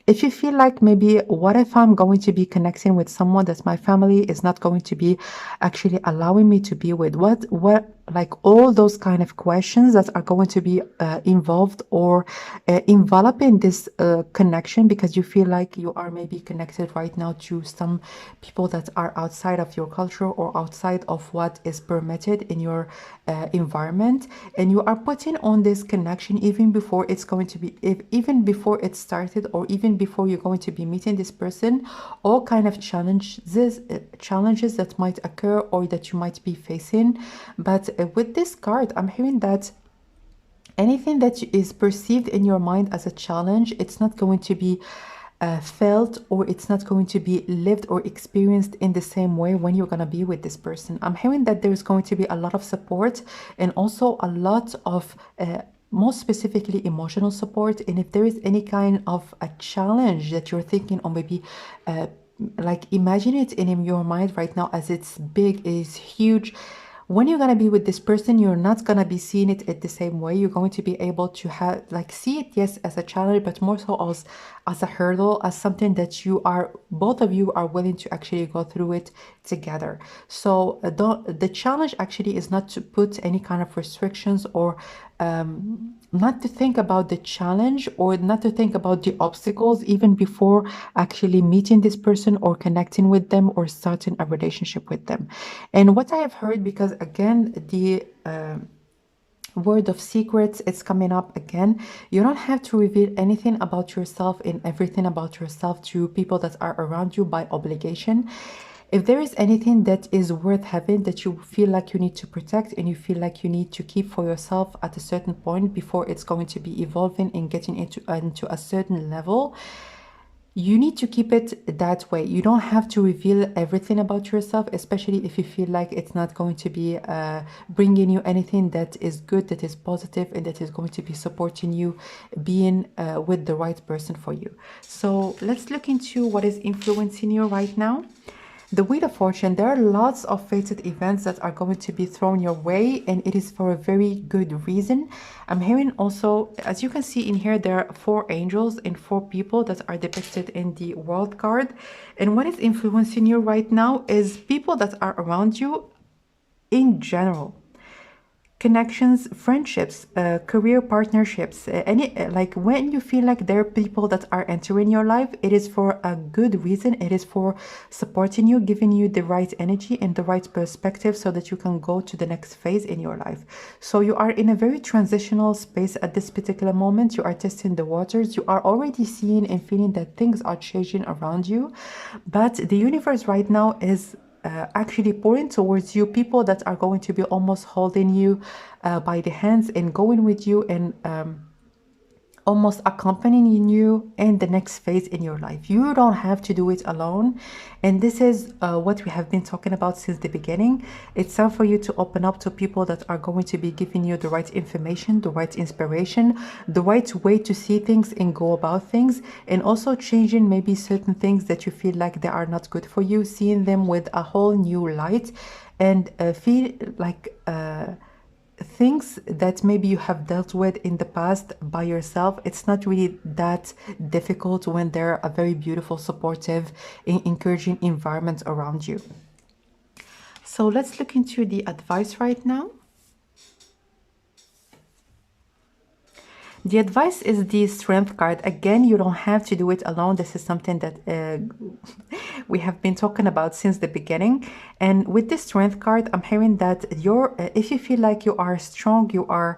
if you feel like maybe, what if I'm going to be connecting with someone that my family is not going to be actually allowing me to be with? What like all those kind of questions that are going to be involved or enveloping this connection, because you feel like you are maybe connected right now to some people that are outside of your culture or outside of what is permitted in your environment, and you are putting on this connection even before it's going to be, even before it started, or even before you're going to be meeting this person. All kind of challenges that might occur or that you might be facing. But with this card, I'm hearing that anything that is perceived in your mind as a challenge, it's not going to be felt, or it's not going to be lived or experienced in the same way when you're going to be with this person. I'm hearing that there's going to be a lot of support and also a lot of most specifically emotional support. And if there is any kind of a challenge that you're thinking, or maybe like imagine it in your mind right now as it's big, is huge. When you're going to be with this person, you're not going to be seeing it at the same way. You're going to be able to have like see it, yes, as a challenge, but more so as a hurdle, as something that you are, both of you are willing to actually go through it together. So the challenge actually is not to put any kind of restrictions, or not to think about the challenge, or not to think about the obstacles even before actually meeting this person or connecting with them or starting a relationship with them. And what I have heard, because again, the word of secrets, it's coming up again. You don't have to reveal anything about yourself and everything about yourself to people that are around you by obligation. If there is anything that is worth having, that you feel like you need to protect and you feel like you need to keep for yourself at a certain point before it's going to be evolving and getting into a certain level, you need to keep it that way. You don't have to reveal everything about yourself, especially if you feel like it's not going to be bringing you anything that is good, that is positive, and that is going to be supporting you being with the right person for you. So let's look into what is influencing you right now. The Wheel of Fortune, there are lots of fated events that are going to be thrown your way, and it is for a very good reason. I'm hearing also, as you can see in here, there are 4 angels and 4 people that are depicted in the World card. And what is influencing you right now is people that are around you in general. Connections, friendships, career partnerships, like when you feel like there are people that are entering your life, it is for a good reason. It is for supporting you, giving you the right energy and the right perspective so that you can go to the next phase in your life. So you are in a very transitional space at this particular moment. You are testing the waters. You are already seeing and feeling that things are changing around you. But the universe right now is actually pouring towards you people that are going to be almost holding you by the hands and going with you, and almost accompanying you in the next phase in your life. You don't have to do it alone. And this is what we have been talking about since the beginning. It's time for you to open up to people that are going to be giving you the right information, the right inspiration, the right way to see things and go about things, and also changing maybe certain things that you feel like they are not good for you, seeing them with a whole new light, and feel like things that maybe you have dealt with in the past by yourself, it's not really that difficult when there are a very beautiful, supportive, encouraging environment around you. So let's look into the advice right now. The advice is the Strength card. Again, you don't have to do it alone. This is something that we have been talking about since the beginning. And with this Strength card, I'm hearing that if you feel like you are strong, you are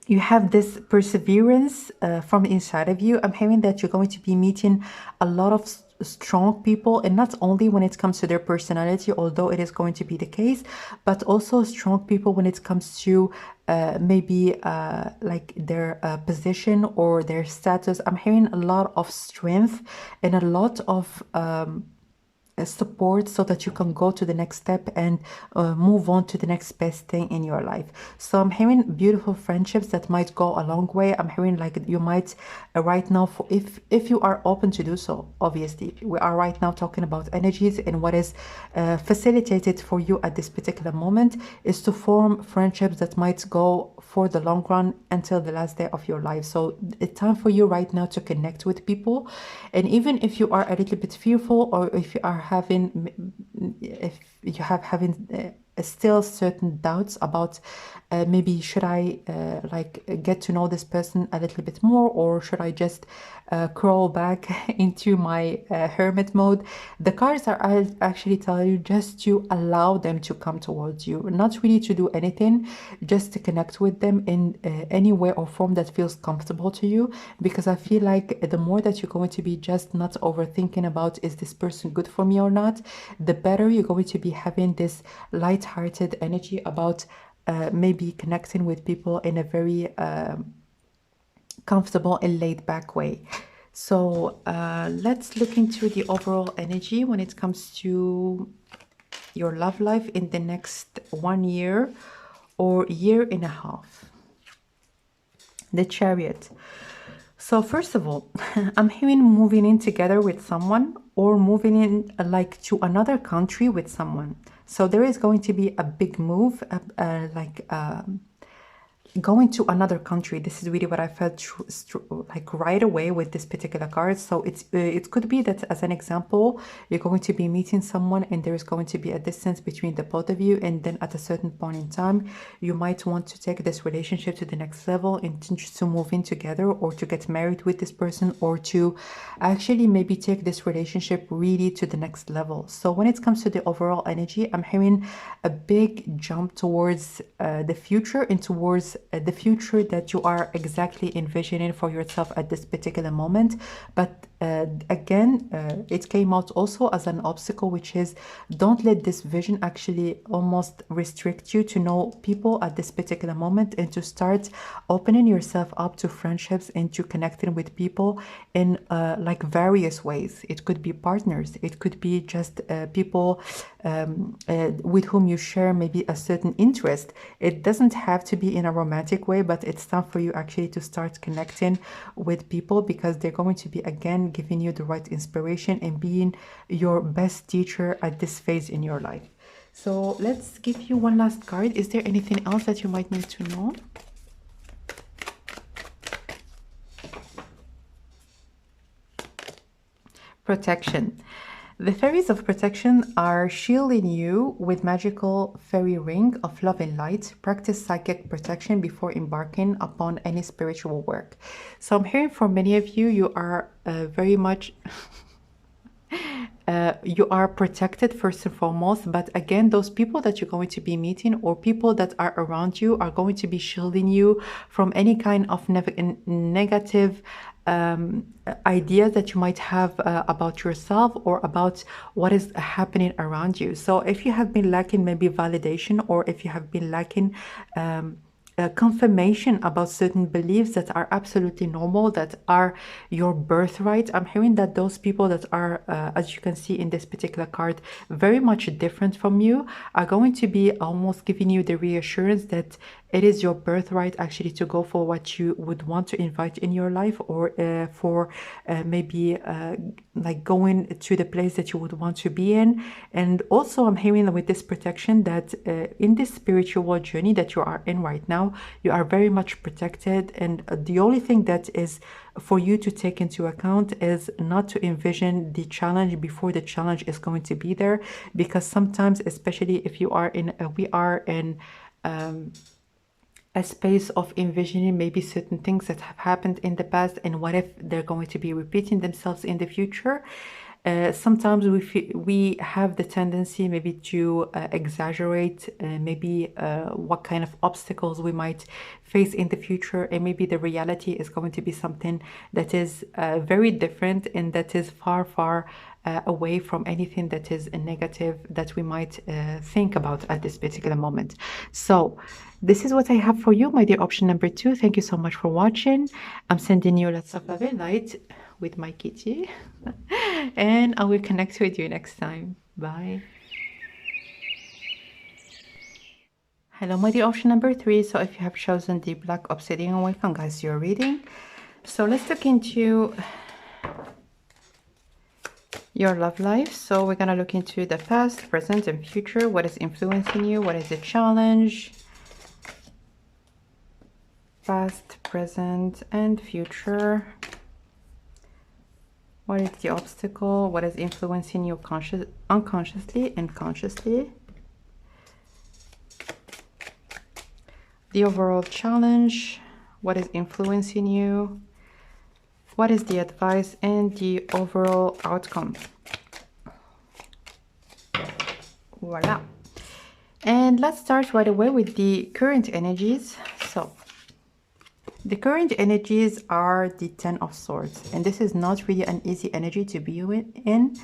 you have this perseverance from inside of you. I'm hearing that you're going to be meeting a lot of strong people, and not only when it comes to their personality, although it is going to be the case, but also strong people when it comes to maybe like their position or their status. I'm hearing a lot of strength and a lot of support so that you can go to the next step and move on to the next best thing in your life. So I'm hearing beautiful friendships that might go a long way. I'm hearing like you might right now, for if you are open to do so, obviously we are right now talking about energies, and what is facilitated for you at this particular moment is to form friendships that might go for the long run until the last day of your life. So it's time for you right now to connect with people. And even if you are a little bit fearful, or if you are having still certain doubts about maybe should I like get to know this person a little bit more, or should I just crawl back into my hermit mode, the cards are actually telling you just to allow them to come towards you, not really to do anything, just to connect with them in any way or form that feels comfortable to you. Because I feel like the more that you're going to be just not overthinking about is this person good for me or not, the better you're going to be having this light-hearted energy about maybe connecting with people in a very comfortable and laid back way. So let's look into the overall energy when it comes to your love life in the next 1 year or year and a half. The Chariot. So first of all, I'm hearing moving in together with someone or moving in like to another country with someone. So there is going to be a big move, going to another country. This is really what I felt like right away with this particular card. So it could be that, as an example, you're going to be meeting someone and there is going to be a distance between the both of you, and then at a certain point in time you might want to take this relationship to the next level and to move in together, or to get married with this person, or to actually maybe take this relationship really to the next level. So when it comes to the overall energy, I'm hearing a big jump towards the future, and towards the future that you are exactly envisioning for yourself at this particular moment. But again, it came out also as an obstacle, which is don't let this vision actually almost restrict you to know people at this particular moment, and to start opening yourself up to friendships and to connecting with people in like various ways. It could be partners, it could be just people with whom you share maybe a certain interest. It doesn't have to be in a romantic way, but it's time for you actually to start connecting with people, because they're going to be again giving you the right inspiration and being your best teacher at this phase in your life. So let's give you one last card. Is there anything else that you might need to know? Protection. The fairies of protection are shielding you with magical fairy ring of love and light. Practice psychic protection before embarking upon any spiritual work. So I'm hearing for many of you, you are very much you are protected first and foremost, but again, those people that you're going to be meeting or people that are around you are going to be shielding you from any kind of negative ideas that you might have about yourself or about what is happening around you. So if you have been lacking maybe validation, or if you have been lacking confirmation about certain beliefs that are absolutely normal, that are your birthright, I'm hearing that those people that are, as you can see in this particular card, very much different from you, are going to be almost giving you the reassurance that it is your birthright actually to go for what you would want to invite in your life, or for maybe like going to the place that you would want to be in. And also I'm hearing with this protection that in this spiritual journey that you are in right now, you are very much protected, and the only thing that is for you to take into account is not to envision the challenge before the challenge is going to be there, because sometimes, especially if you are in we are in a space of envisioning maybe certain things that have happened in the past, and what if they're going to be repeating themselves in the future. Sometimes we have the tendency maybe to exaggerate maybe what kind of obstacles we might face in the future, and maybe the reality is going to be something that is very different, and that is far away from anything that is negative that we might think about at this particular moment. So this is what I have for you, my dear option number 2. Thank you so much for watching. I'm sending you lots of love and light with my kitty. And I will connect with you next time. Bye. Hello, my dear option number 3. So if you have chosen the Black Obsidian, welcome guys to your reading. So let's look into your love life. So we're gonna look into the past, present, and future. What is influencing you? What is the challenge? Past, present, and future. What is the obstacle? What is influencing you unconsciously and consciously? The overall challenge. What is influencing you? What is the advice and the overall outcome? Voila. And let's start right away with the current energies. So the current energies are the Ten of Swords, and this is not really an easy energy to be in.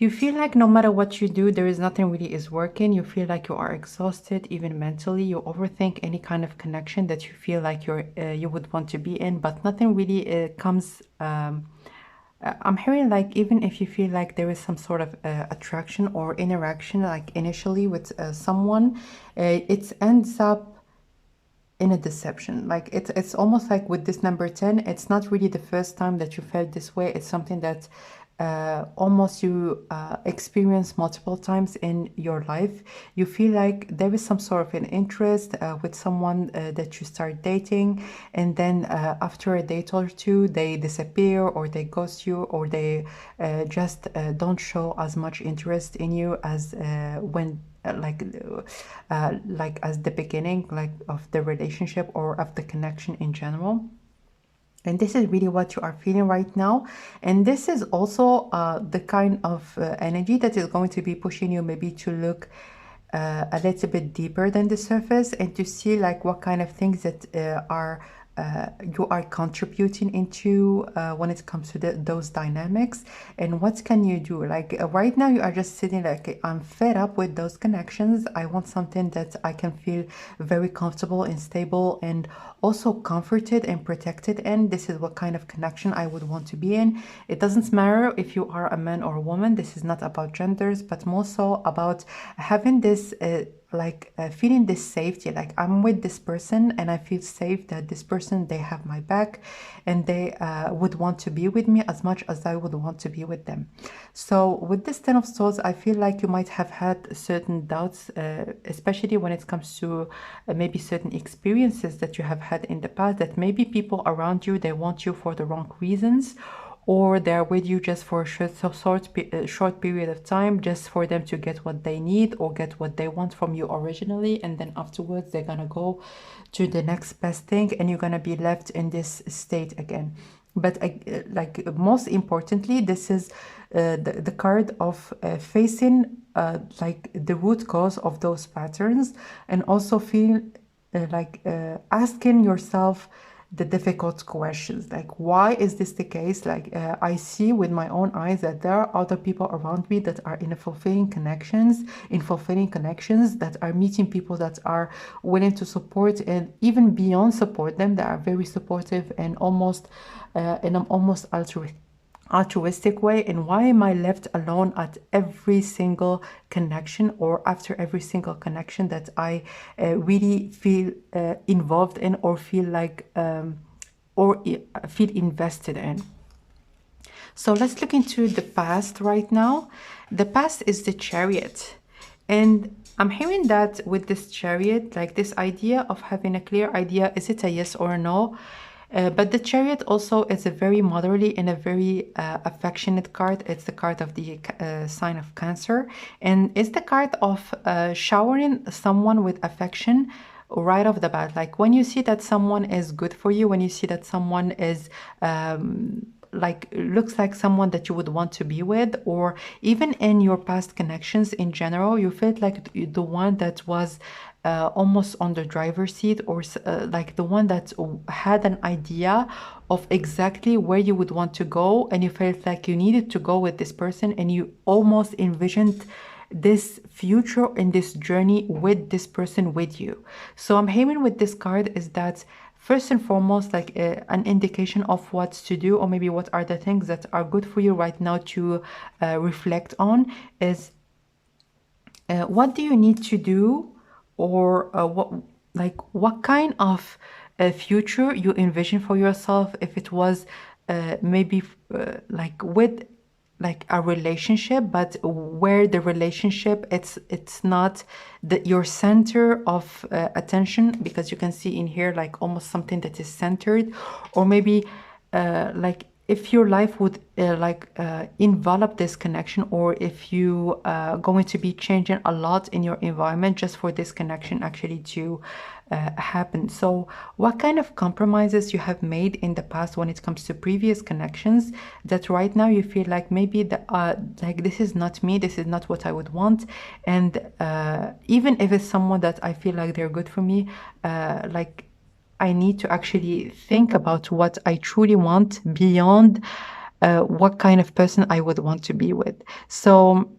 You feel like no matter what you do, there is nothing really is working. You feel like you are exhausted, even mentally. You overthink any kind of connection that you feel like you would want to be in, but nothing really comes. I'm hearing like even if you feel like there is some sort of attraction or interaction, like initially with someone, it ends up in a deception. Like it's almost like with this number 10, it's not really the first time that you felt this way. It's something that almost you experience multiple times in your life. You feel like there is some sort of an interest with someone that you start dating, and then after a date or two they disappear or they ghost you, or they just don't show as much interest in you as when like as the beginning, like of the relationship or of the connection in general. And this is really what you are feeling right now. And this is also the kind of energy that is going to be pushing you maybe to look a little bit deeper than the surface, and to see like what kind of things that you are contributing into when it comes to those dynamics, and what can you do. Like right now you are just sitting like, I'm fed up with those connections. I want something that I can feel very comfortable and stable and also comforted and protected in. This is what kind of connection I would want to be in. It doesn't matter if you are a man or a woman. This is not about genders, but more so about having this feeling this safety. Like I'm with this person and I feel safe that this person, they have my back, and they would want to be with me as much as I would want to be with them. So with this 10 of swords, I feel like you might have had certain doubts, especially when it comes to maybe certain experiences that you have had in the past, that maybe people around you, they want you for the wrong reasons, or they're with you just for a short period of time, just for them to get what they need or get what they want from you originally, and then afterwards they're gonna go to the next best thing, and you're gonna be left in this state again. But like most importantly, this is the card of facing like the root cause of those patterns, and also feel asking yourself the difficult questions, like why is this the case. Like I see with my own eyes that there are other people around me that are in fulfilling connections that are meeting people that are willing to support, and even beyond support them, that are very supportive and almost in an almost altruistic way. And why am I left alone at every single connection, or after every single connection that I really feel involved in, or feel like feel invested in? So let's look into the past right now. The past is the Chariot, and I'm hearing that with this Chariot, like this idea of having a clear idea, is it a yes or a no? But the Chariot also is a very motherly and a very affectionate card. It's the card of the sign of Cancer, and it's the card of showering someone with affection right off the bat. Like when you see that someone is good for you, when you see that someone is like looks like someone that you would want to be with, or even in your past connections in general, you felt like the one that was almost on the driver's seat, or like the one that had an idea of exactly where you would want to go, and you felt like you needed to go with this person, and you almost envisioned this future and this journey with this person with you. So I'm hearing with this card is that first and foremost, like an indication of what to do, or maybe what are the things that are good for you right now to reflect on, is what do you need to do, or what kind of future you envision for yourself, if it was maybe like with like a relationship, but where the relationship, it's not your center of attention, because you can see in here like almost something that is centered, or maybe like if your life would envelop this connection, or if you going to be changing a lot in your environment just for this connection actually to happen. So what kind of compromises you have made in the past when it comes to previous connections, that right now you feel like maybe like this is not me, this is not what I would want, and even if it's someone that I feel like they're good for me, like I need to actually think about what I truly want beyond what kind of person I would want to be with. So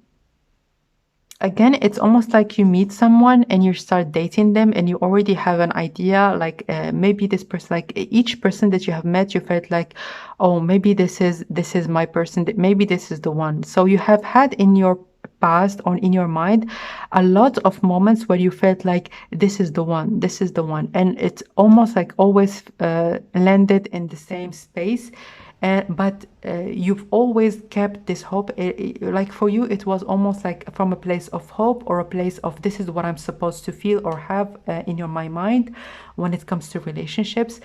again, it's almost like you meet someone and you start dating them and you already have an idea, like maybe this person, like each person that you have met, you felt like, oh, maybe this is my person, that maybe this is the one. So you have had in your past or in your mind a lot of moments where you felt like this is the one, this is the one, and it's almost like always landed in the same space. But you've always kept this hope. Like for you, it was almost like from a place of hope or a place of this is what I'm supposed to feel or have in my mind when it comes to relationships.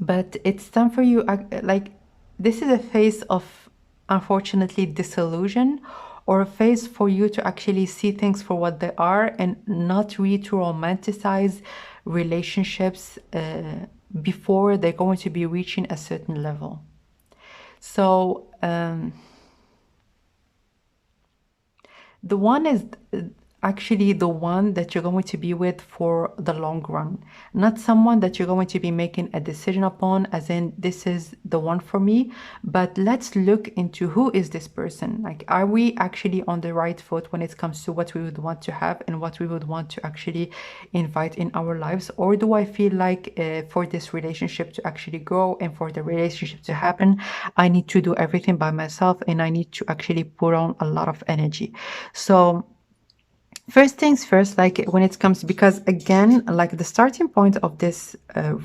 But it's time for you, like, this is a phase of, unfortunately, disillusion, or a phase for you to actually see things for what they are and not really to romanticize relationships before they're going to be reaching a certain level. So the one is actually the one that you're going to be with for the long run, not someone that you're going to be making a decision upon as in this is the one for me. But let's look into who is this person. Like, are we actually on the right foot when it comes to what we would want to have and what we would want to actually invite in our lives? Or do I feel like for this relationship to actually grow and for the relationship to happen, I need to do everything by myself and I need to actually put on a lot of energy? So first things first, like when it comes, because again, like the starting point of this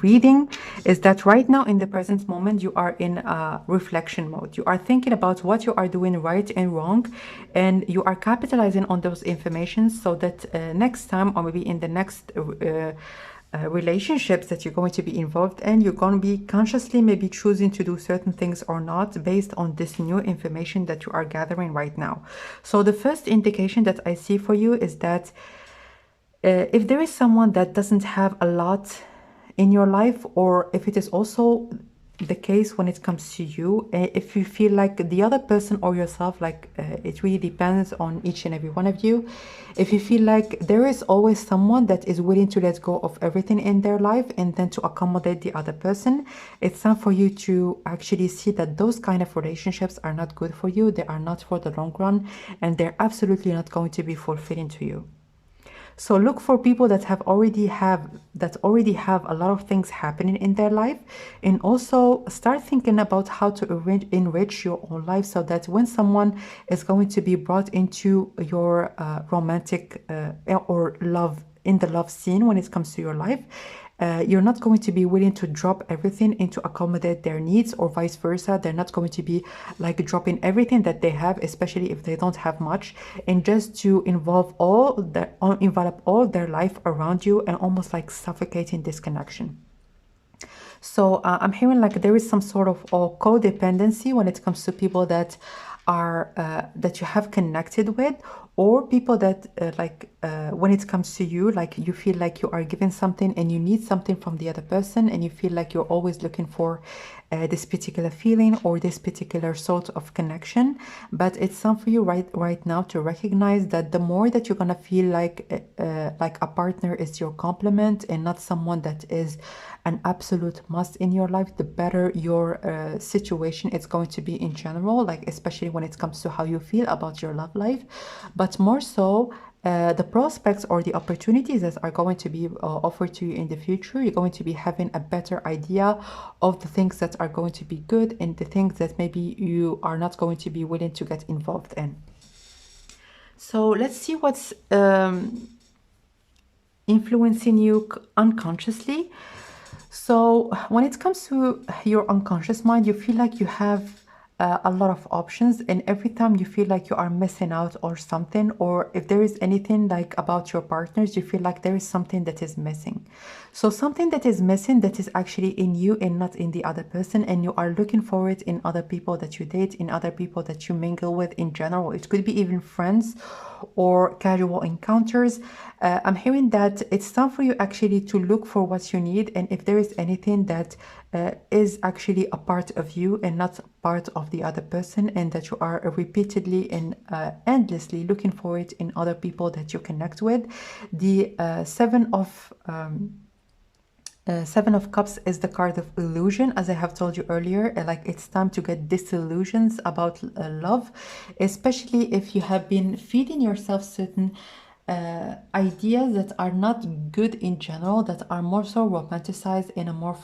reading is that right now in the present moment, you are in a reflection mode. You are thinking about what you are doing right and wrong, and you are capitalizing on those informations so that next time, or maybe in the next relationships that you're going to be involved in, you're going to be consciously maybe choosing to do certain things or not based on this new information that you are gathering right now. So the first indication that I see for you is that if there is someone that doesn't have a lot in your life, or if it is also the case when it comes to you, if you feel like the other person or yourself, like it really depends on each and every one of you, if you feel like there is always someone that is willing to let go of everything in their life and then to accommodate the other person, it's time for you to actually see that those kind of relationships are not good for you. They are not for the long run, and they're absolutely not going to be fulfilling to you. So look for people that already have a lot of things happening in their life, and also start thinking about how to enrich your own life so that when someone is going to be brought into your romantic or love, in the love scene when it comes to your life, you're not going to be willing to drop everything and to accommodate their needs, or vice versa. They're not going to be like dropping everything that they have, especially if they don't have much, and just to envelop all their life around you and almost like suffocating this connection. So I'm hearing like there is some sort of codependency when it comes to people that are that you have connected with, or people that when it comes to you, like you feel like you are given something and you need something from the other person, and you feel like you're always looking for this particular feeling or this particular sort of connection. But it's time for you right now to recognize that the more that you're gonna feel like a partner is your complement and not someone that is an absolute must in your life, the better your situation is going to be in general, like especially when it comes to how you feel about your love life. But more so, the prospects or the opportunities that are going to be offered to you in the future, you're going to be having a better idea of the things that are going to be good and the things that maybe you are not going to be willing to get involved in. So let's see what's influencing you unconsciously. So when it comes to your unconscious mind, you feel like you have a lot of options, and every time you feel like you are missing out or something, or if there is anything like about your partners, you feel like there is something that is missing. So something that is missing that is actually in you and not in the other person, and you are looking for it in other people that you date, in other people that you mingle with in general. It could be even friends or casual encounters. I'm hearing that it's time for you actually to look for what you need, and if there is anything that is actually a part of you and not part of the other person, and that you are repeatedly and endlessly looking for it in other people that you connect with. The Seven of Seven of Cups is the card of illusion, as I have told you earlier. Like it's time to get disillusions about love, especially if you have been feeding yourself certain ideas that are not good in general, that are more so romanticized in a more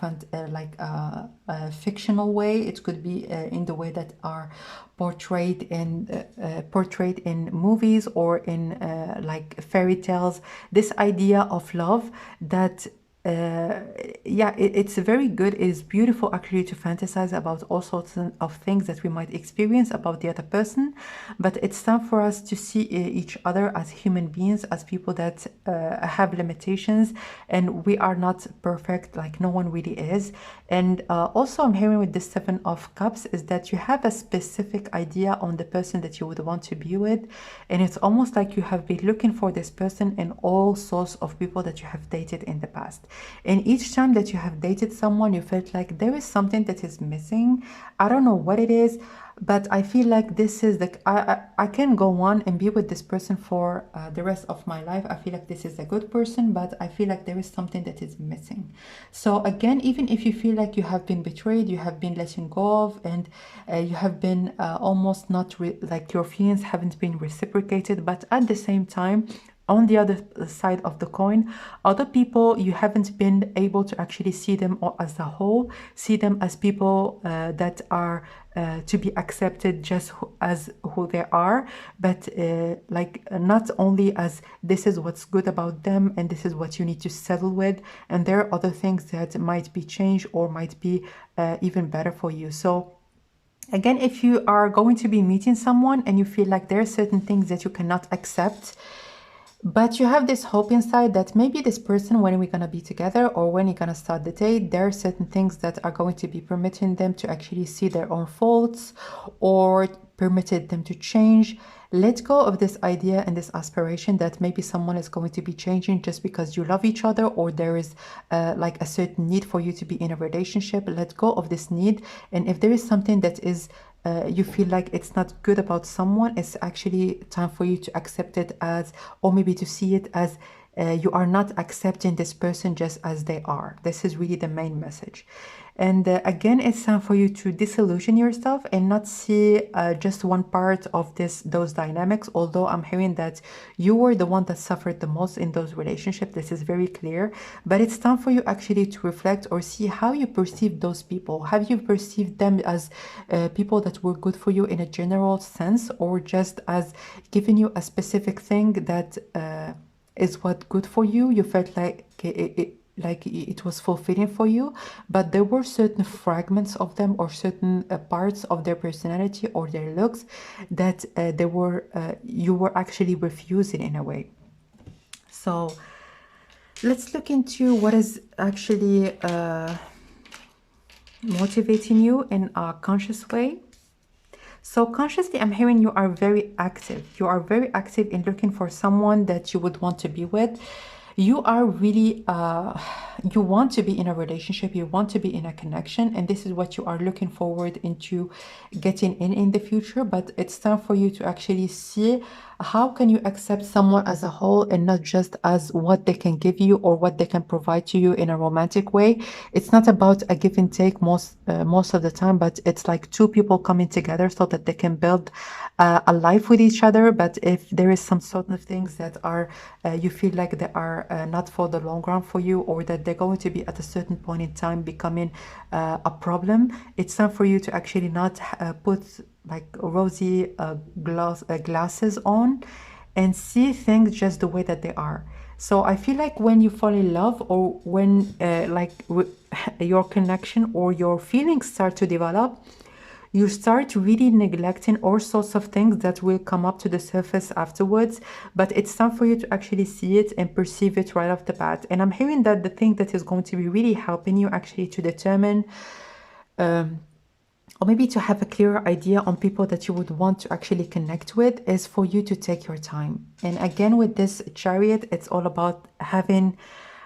fictional way. It could be in the way that are portrayed in movies or in like fairy tales. This idea of love that yeah, it's very good. It's beautiful actually to fantasize about all sorts of things that we might experience about the other person, but it's time for us to see each other as human beings, as people that have limitations, and we are not perfect, like no one really is. And also I'm hearing with the Seven of Cups is that you have a specific idea on the person that you would want to be with, and it's almost like you have been looking for this person in all sorts of people that you have dated in the past. And each time that you have dated someone, you felt like there is something that is missing. I don't know what it is, but I feel like this is the I can go on and be with this person for the rest of my life. I feel like this is a good person, but I feel like there is something that is missing. So again, even if you feel like you have been betrayed, you have been letting go of, and you have been almost not like your feelings haven't been reciprocated, but at the same time, on the other side of the coin, other people, you haven't been able to actually see them as a whole, see them as people that are to be accepted just as who they are, but like not only as this is what's good about them and this is what you need to settle with, and there are other things that might be changed or might be even better for you. So again, if you are going to be meeting someone and you feel like there are certain things that you cannot accept, but you have this hope inside that maybe this person, when we're going to be together or when you're going to start the date, there are certain things that are going to be permitting them to actually see their own faults or permitted them to change. Let go of this idea and this aspiration that maybe someone is going to be changing just because you love each other or there is like a certain need for you to be in a relationship. Let go of this need. And if there is something that is you feel like it's not good about someone, it's actually time for you to accept it as, or maybe to see it as you are not accepting this person just as they are. This is really the main message. And again, it's time for you to disillusion yourself and not see just one part of those dynamics. Although I'm hearing that you were the one that suffered the most in those relationships, this is very clear. But it's time for you actually to reflect or see how you perceive those people. Have you perceived them as people that were good for you in a general sense, or just as giving you a specific thing that is what good for you? You felt like it was fulfilling for you, but there were certain fragments of them or certain parts of their personality or their looks that you were actually refusing in a way. So let's look into what is actually motivating you in a conscious way. So consciously, I'm hearing you are very active. You are very active in looking for someone that you would want to be with. You are really, you want to be in a relationship, you want to be in a connection, and this is what you are looking forward into getting in the future. But it's time for you to actually see how can you accept someone as a whole and not just as what they can give you or what they can provide to you in a romantic way. It's not about a give and take most of the time, but it's like two people coming together so that they can build a life with each other. But if there is some sort of things that are you feel like they are not for the long run for you, or that they're going to be at a certain point in time becoming a problem, it's time for you to actually not put like rosy glasses on and see things just the way that they are. So I feel like when you fall in love, or when your connection or your feelings start to develop, you start really neglecting all sorts of things that will come up to the surface afterwards. But it's time for you to actually see it and perceive it right off the bat. And I'm hearing that the thing that is going to be really helping you actually to determine or maybe to have a clearer idea on people that you would want to actually connect with, is for you to take your time. And again, with this Chariot, it's all about having,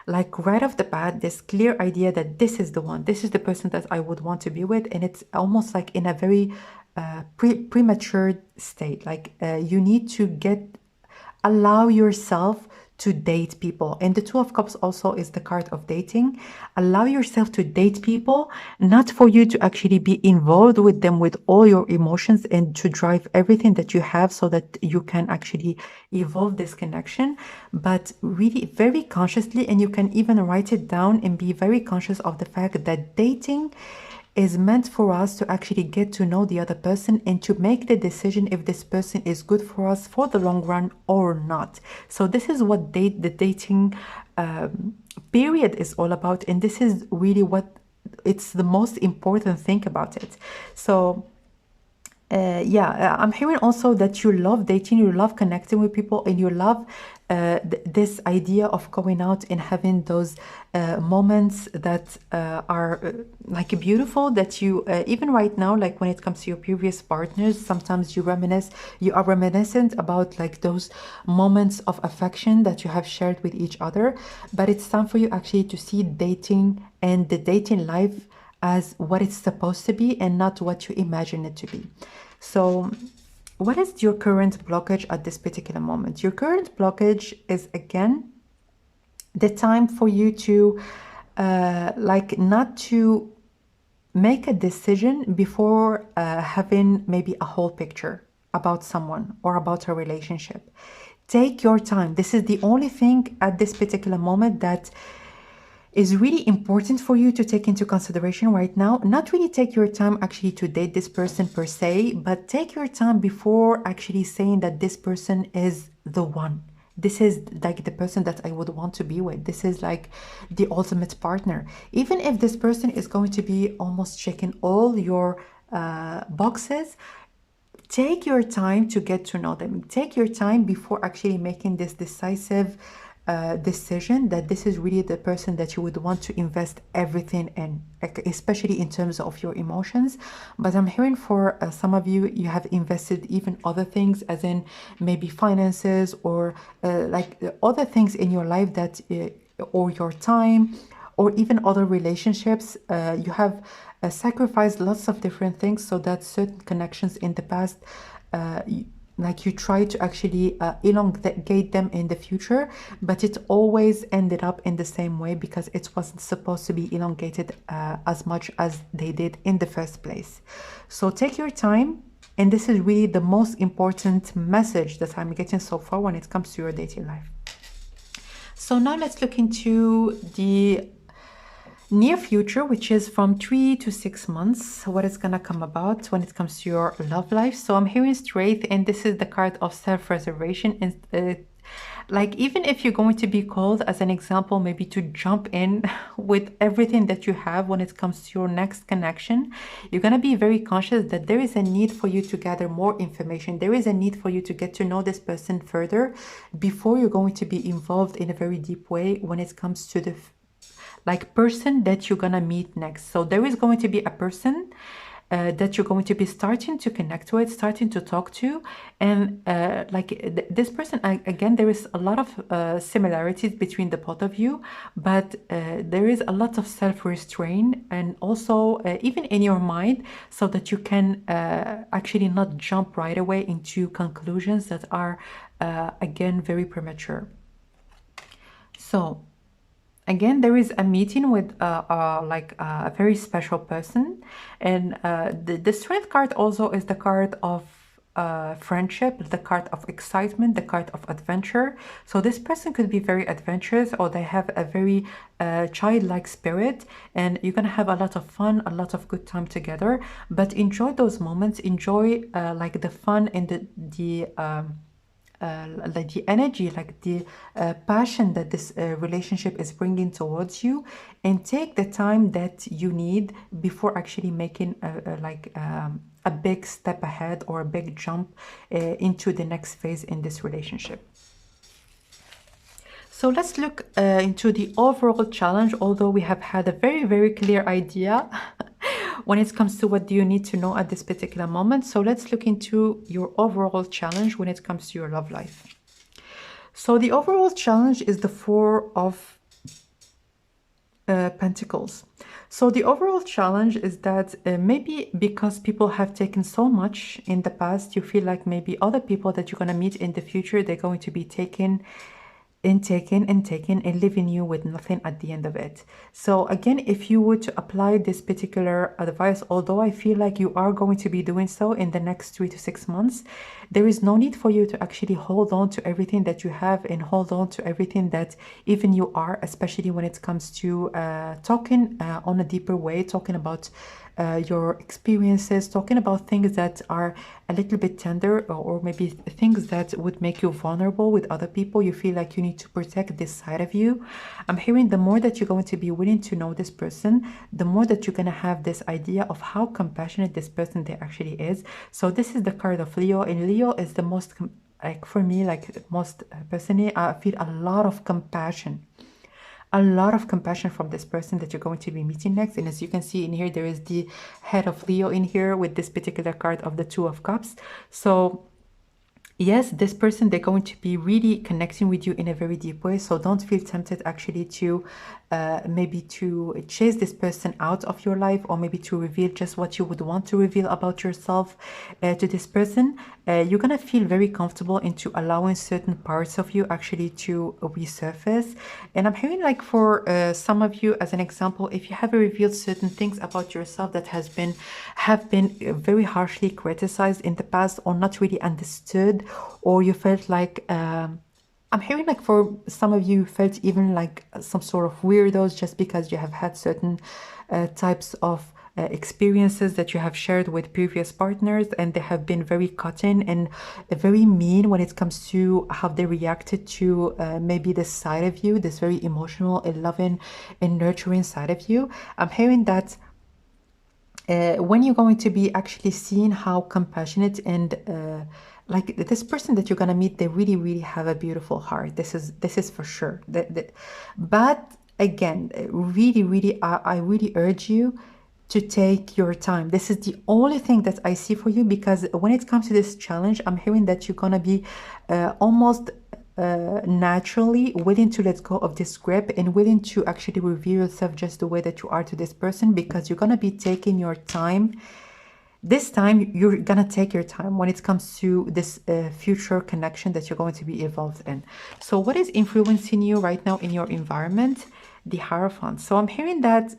like right off the bat, this clear idea that this is the one, this is the person that I would want to be with. And it's almost like in a very premature state. Like you need to allow yourself to date people. And the Two of Cups also is the card of dating. Allow yourself to date people, not for you to actually be involved with them with all your emotions and to drive everything that you have so that you can actually evolve this connection, but really very consciously. And you can even write it down and be very conscious of the fact that dating is meant for us to actually get to know the other person and to make the decision if this person is good for us for the long run or not. So this is what the dating period is all about, and this is really what it's the most important thing about it. So I'm hearing also that you love dating, you love connecting with people, and you love this idea of going out and having those moments that are like beautiful, that you even right now, like when it comes to your previous partners, sometimes you are reminiscent about like those moments of affection that you have shared with each other. But it's time for you actually to see dating and the dating life as what it's supposed to be and not what you imagine it to be. So what is your current blockage at this particular moment? Your current blockage is, again, the time for you to like not to make a decision before having maybe a whole picture about someone or about a relationship. Take your time. This is the only thing at this particular moment that is really important for you to take into consideration right now. Not really take your time actually to date this person per se, but take your time before actually saying that this person is the one. This is like the person that I would want to be with. This is like the ultimate partner. Even if this person is going to be almost checking all your boxes, take your time to get to know them. Take your time before actually making this decisive decision that this is really the person that you would want to invest everything in, especially in terms of your emotions. But I'm hearing for some of you, you have invested even other things, as in maybe finances or like other things in your life that or your time or even other relationships. You have sacrificed lots of different things so that certain connections in the past like you try to actually elongate them in the future, but it always ended up in the same way because it wasn't supposed to be elongated as much as they did in the first place. So take your time, and this is really the most important message that I'm getting so far when it comes to your dating life. So now let's look into the near future, which is from 3 to 6 months, what is going to come about when it comes to your love life. So I'm hearing straight, and this is the card of self-preservation. And like even if you're going to be called as an example, maybe to jump in with everything that you have when it comes to your next connection, you're going to be very conscious that there is a need for you to gather more information. There is a need for you to get to know this person further before you're going to be involved in a very deep way when it comes to the like person that you're gonna meet next. So there is going to be a person that you're going to be starting to connect with, starting to talk to, and this person, again, there is a lot of similarities between the both of you, but there is a lot of self-restraint and also even in your mind, so that you can actually not jump right away into conclusions that are again very premature. So again, there is a meeting with like a very special person, and the Strength card also is the card of friendship, the card of excitement, the card of adventure. So this person could be very adventurous, or they have a very childlike spirit, and you're gonna have a lot of fun, a lot of good time together. But enjoy those moments, enjoy like the fun and like the energy, like the passion that this relationship is bringing towards you, and take the time that you need before actually making a big step ahead or a big jump into the next phase in this relationship. So let's look into the overall challenge, although we have had a very, very clear idea when it comes to what do you need to know at this particular moment. So let's look into your overall challenge when it comes to your love life. So the overall challenge is the Four of Pentacles. So the overall challenge is that maybe because people have taken so much in the past, you feel like maybe other people that you're going to meet in the future, they're going to be taking and taking and leaving you with nothing at the end of it. So again, if you were to apply this particular advice, although I feel like you are going to be doing so in the next 3 to 6 months, there is no need for you to actually hold on to everything that you have and hold on to everything that even you are, especially when it comes to talking on a deeper way, talking about your experiences, talking about things that are a little bit tender, or maybe things that would make you vulnerable with other people. You feel like you need to protect this side of you. I'm hearing the more that you're going to be willing to know this person, the more that you're going to have this idea of how compassionate this person they actually is. So this is the card of Leo, and Leo is the most, like for me, like most personally, I feel a lot of compassion, from this person that you're going to be meeting next. And as you can see in here, there is the head of Leo in here with this particular card of the Two of Cups. So yes, this person, they're going to be really connecting with you in a very deep way. So don't feel tempted actually to maybe to chase this person out of your life, or maybe to reveal just what you would want to reveal about yourself to this person. You're gonna feel very comfortable into allowing certain parts of you actually to resurface. And I'm hearing like for some of you, as an example, if you have revealed certain things about yourself that have been very harshly criticized in the past, or not really understood, or you felt like I'm hearing like for some of you felt even like some sort of weirdos just because you have had certain types of experiences that you have shared with previous partners, and they have been very cutting and very mean when it comes to how they reacted to maybe this side of you, this very emotional and loving and nurturing side of you. I'm hearing that when you're going to be actually seeing how compassionate and like this person that you're gonna meet, they really have a beautiful heart. This is for sure. But again, really, I really urge you to take your time. This is the only thing that I see for you, because when it comes to this challenge, I'm hearing that you're gonna be almost naturally willing to let go of this grip and willing to actually reveal yourself just the way that you are to this person, because you're gonna be taking your time. This time you're gonna take your time when it comes to this future connection that you're going to be involved in. So what is influencing you right now in your environment? The Hierophant. So I'm hearing that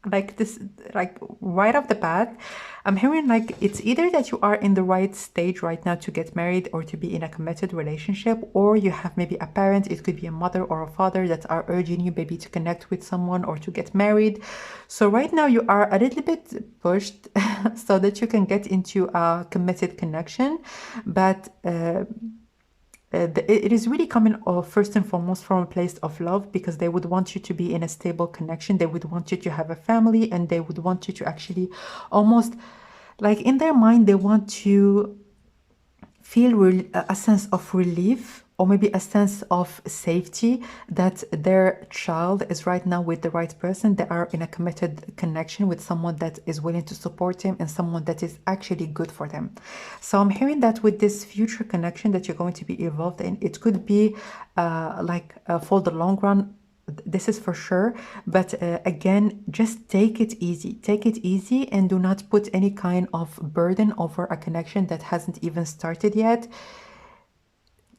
like this, like right off the bat, I'm hearing like it's either that you are in the right stage right now to get married or to be in a committed relationship, or you have maybe a parent, it could be a mother or a father, that are urging you maybe to connect with someone or to get married. So right now you are a little bit pushed so that you can get into a committed connection, but it is really coming first and foremost from a place of love, because they would want you to be in a stable connection. They would want you to have a family, and they would want you to actually almost like in their mind, they want to feel a sense of relief, or maybe a sense of safety, that their child is right now with the right person. They are in a committed connection with someone that is willing to support him and someone that is actually good for them. So I'm hearing that with this future connection that you're going to be involved in, it could be for the long run. This is for sure. But again, just take it easy, and do not put any kind of burden over a connection that hasn't even started yet.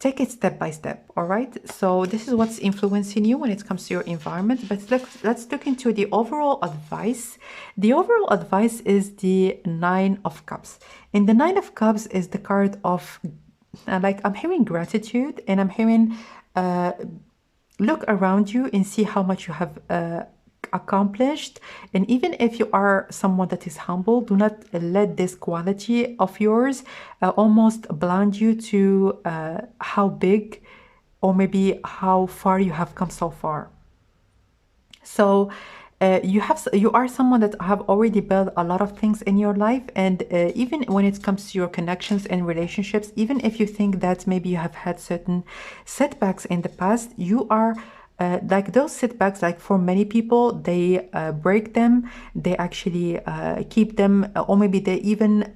Take it step by step. All right, so this is what's influencing you when it comes to your environment. But let's look into the overall advice. The overall advice is the Nine of Cups, and the Nine of Cups is the card of like, I'm hearing gratitude, and I'm hearing look around you and see how much you have accomplished. And even if you are someone that is humble, do not let this quality of yours almost blind you to how big or maybe how far you have come so far. So you are someone that have already built a lot of things in your life, and even when it comes to your connections and relationships, even if you think that maybe you have had certain setbacks in the past, you are like those setbacks, like for many people, they break them, they actually keep them, or maybe they even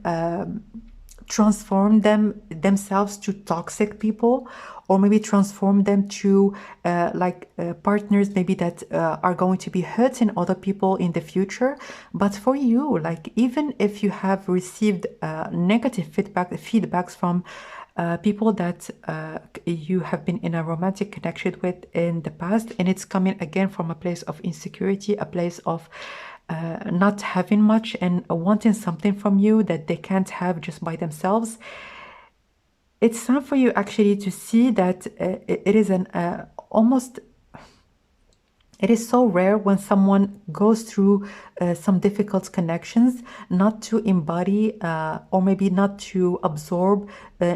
transform themselves to toxic people, or maybe transform them to partners maybe that are going to be hurting other people in the future. But for you, like even if you have received negative feedbacks from people that you have been in a romantic connection with in the past, and it's coming again from a place of insecurity, a place of not having much and wanting something from you that they can't have just by themselves. It's time for you actually to see that it is an almost, it is so rare when someone goes through some difficult connections not to embody or maybe not to absorb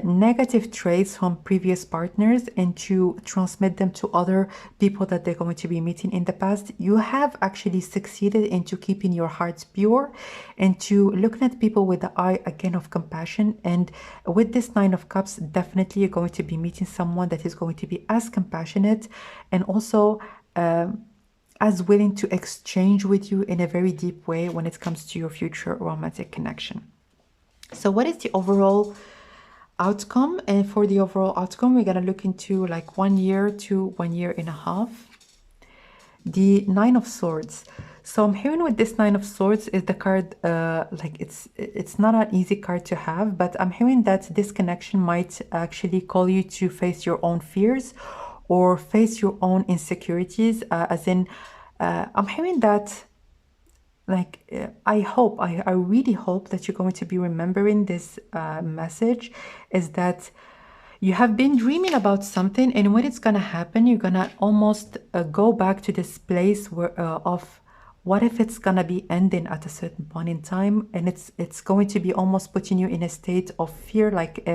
negative traits from previous partners and to transmit them to other people that they're going to be meeting in the past. You have actually succeeded into keeping your hearts pure and to looking at people with the eye again of compassion. And with this Nine of Cups, definitely you're going to be meeting someone that is going to be as compassionate and also as willing to exchange with you in a very deep way when it comes to your future romantic connection. So what is the overall outcome? And for the overall outcome, we're going to look into like 1 year to 1 year and a half. The Nine of Swords. So I'm hearing with this Nine of Swords is the card, like it's not an easy card to have, but I'm hearing that this connection might actually call you to face your own fears or face your own insecurities, as in, I'm hearing that, like, I really hope that you're going to be remembering this message, is that you have been dreaming about something, and when it's gonna happen, you're gonna almost go back to this place where of what if it's gonna be ending at a certain point in time, and it's going to be almost putting you in a state of fear, like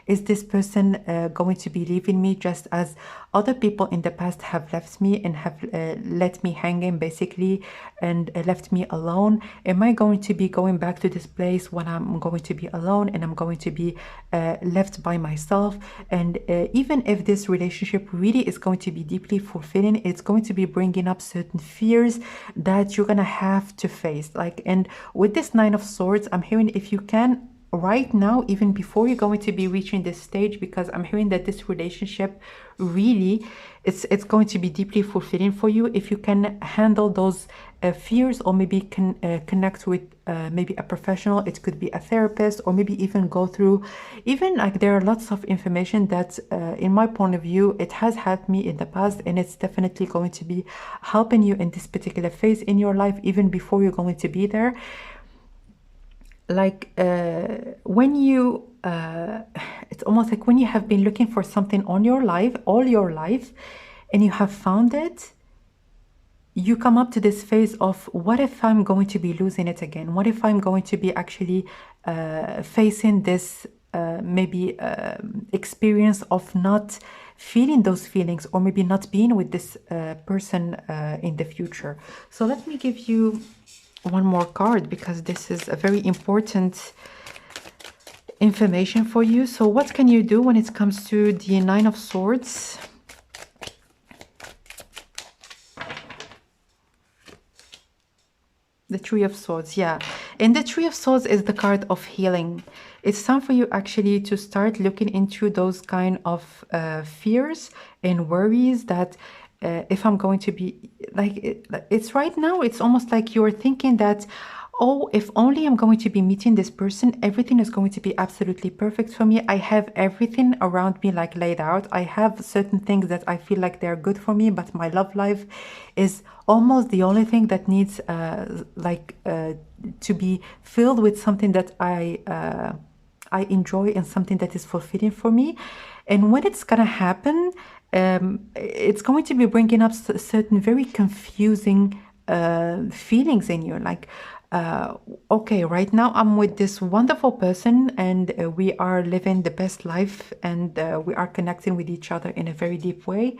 is this person going to be leaving me just as other people in the past have left me and have let me hanging basically and left me alone? Am I going to be going back to this place when I'm going to be alone and I'm going to be left by myself? And even if this relationship really is going to be deeply fulfilling, it's going to be bringing up certain fears that you're gonna have to face. Like, and with this Nine of Swords, I'm hearing if you can right now, even before you're going to be reaching this stage, because I'm hearing that this relationship really it's going to be deeply fulfilling for you if you can handle those fears, or maybe can connect with maybe a professional. It could be a therapist, or maybe even go through, even like there are lots of information that in my point of view, it has helped me in the past, and it's definitely going to be helping you in this particular phase in your life, even before you're going to be there. Like when you it's almost like when you have been looking for something on your life all your life and you have found it, you come up to this phase of what if I'm going to be losing it again? What if I'm going to be actually facing this maybe experience of not feeling those feelings, or maybe not being with this person in the future? So let me give you one more card, because this is a very important information for you. So what can you do when it comes to the Nine of Swords? The Three of Swords, yeah. And the Three of Swords is the card of healing. It's time for you actually to start looking into those kind of fears and worries that if I'm going to be like, it's right now, it's almost like you're thinking that, oh, if only I'm going to be meeting this person, everything is going to be absolutely perfect for me. I have everything around me like laid out. I have certain things that I feel like they're good for me, but my love life is almost the only thing that needs to be filled with something that I enjoy and something that is fulfilling for me. And when it's gonna happen, it's going to be bringing up certain very confusing feelings in you, like okay, right now I'm with this wonderful person and we are living the best life, and we are connecting with each other in a very deep way.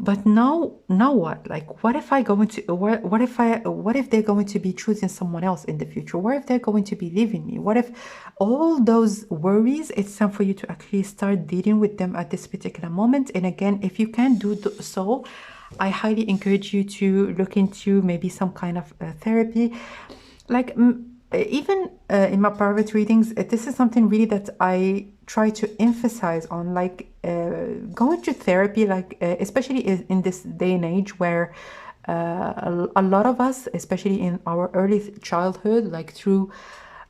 But now what? Like, what if I go into what if they're going to be choosing someone else in the future? What if they're going to be leaving me? What if all those worries? It's time for you to actually start dealing with them at this particular moment. And again, if you can't do so, I highly encourage you to look into maybe some kind of therapy. Like even in my private readings, this is something really that I try to emphasize on, like going to therapy, like especially in this day and age where a lot of us, especially in our early childhood, like through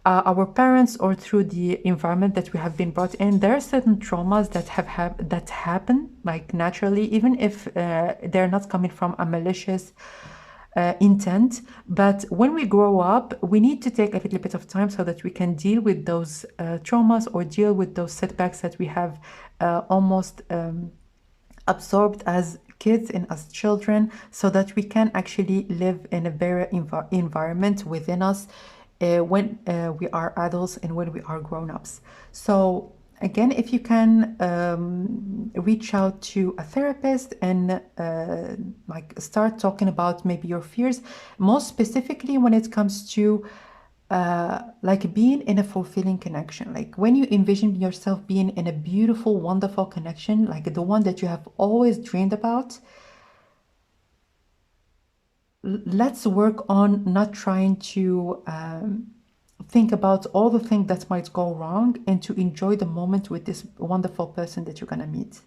our parents or through the environment that we have been brought in, there are certain traumas that that happen like naturally, even if they're not coming from a malicious intent. But when we grow up, we need to take a little bit of time so that we can deal with those traumas or deal with those setbacks that we have almost absorbed as kids and as children, so that we can actually live in a better environment within us when we are adults and when we are grown-ups. So again, if you can reach out to a therapist and like start talking about maybe your fears, most specifically when it comes to like being in a fulfilling connection. Like when you envision yourself being in a beautiful, wonderful connection, like the one that you have always dreamed about, let's work on not trying to think about all the things that might go wrong, and to enjoy the moment with this wonderful person that you're gonna meet.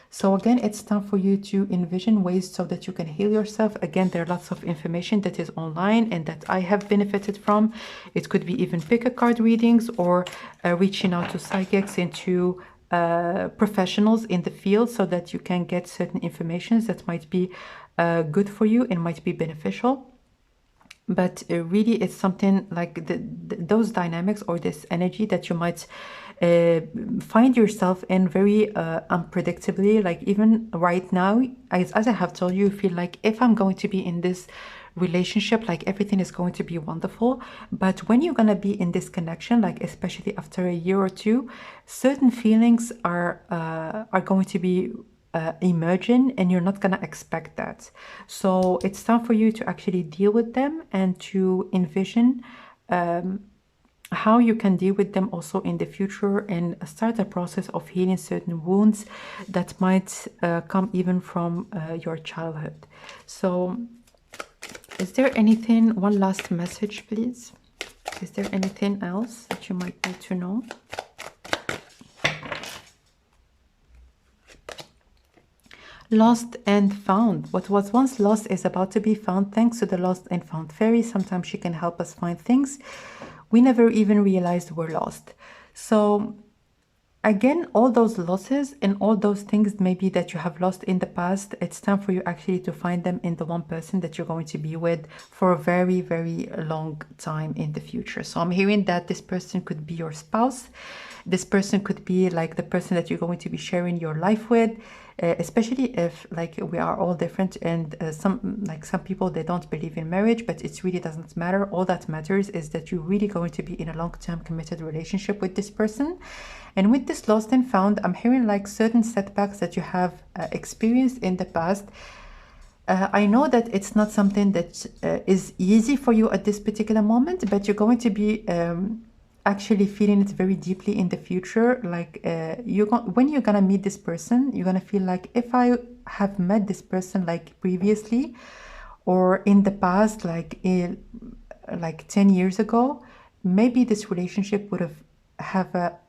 So again, it's time for you to envision ways so that you can heal yourself. Again, there are lots of information that is online and that I have benefited from. It could be even pick a card readings, or reaching out to psychics and to professionals in the field, so that you can get certain information that might be good for you and might be beneficial. But really, it's something like those dynamics or this energy that you might find yourself in very unpredictably. Like even right now, as I have told you, feel like if I'm going to be in this relationship, like everything is going to be wonderful. But when you're gonna be in this connection, like especially after a year or two, certain feelings are going to be emerging, and you're not gonna expect that. So it's time for you to actually deal with them and to envision how you can deal with them also in the future, and start a process of healing certain wounds that might come even from your childhood. So is there anything, one last message please? Is there anything else that you might need to know? Lost and found. What was once lost is about to be found, thanks to the lost and found fairy. Sometimes she can help us find things we never even realized were lost. So again, all those losses and all those things maybe that you have lost in the past, it's time for you actually to find them in the one person that you're going to be with for a very, very long time in the future. So I'm hearing that this person could be your spouse. This person could be like the person that you're going to be sharing your life with, especially if like we are all different, and some people, they don't believe in marriage, but it really doesn't matter. All that matters is that you're really going to be in a long-term committed relationship with this person. And with this lost and found, I'm hearing like certain setbacks that you have experienced in the past. I know that it's not something that is easy for you at this particular moment, but you're going to be actually feeling it very deeply in the future. Like when you're gonna meet this person, you're gonna feel like, if I have met this person like previously or in the past, like 10 years ago, maybe this relationship would have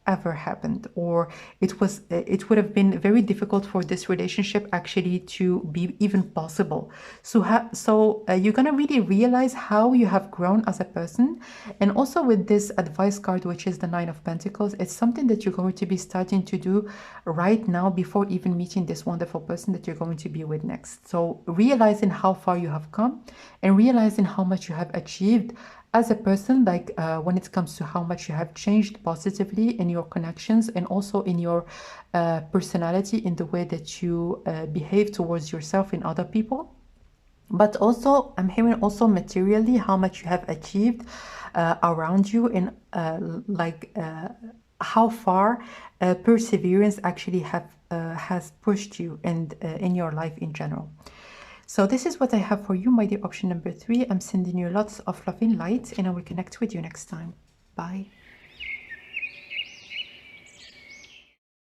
ever happened, or it would have been very difficult for this relationship actually to be even possible. So you're gonna really realize how you have grown as a person. And also with this advice card, which is the Nine of Pentacles, it's something that you're going to be starting to do right now before even meeting this wonderful person that you're going to be with next. So realizing how far you have come and realizing how much you have achieved as a person, like when it comes to how much you have changed positively in your connections, and also in your personality, in the way that you behave towards yourself and other people. But also, I'm hearing also materially how much you have achieved around you, and how far perseverance actually has pushed you in your life in general. So this is what I have for you, my dear option number 3. I'm sending you lots of love and light, and I will connect with you next time. Bye.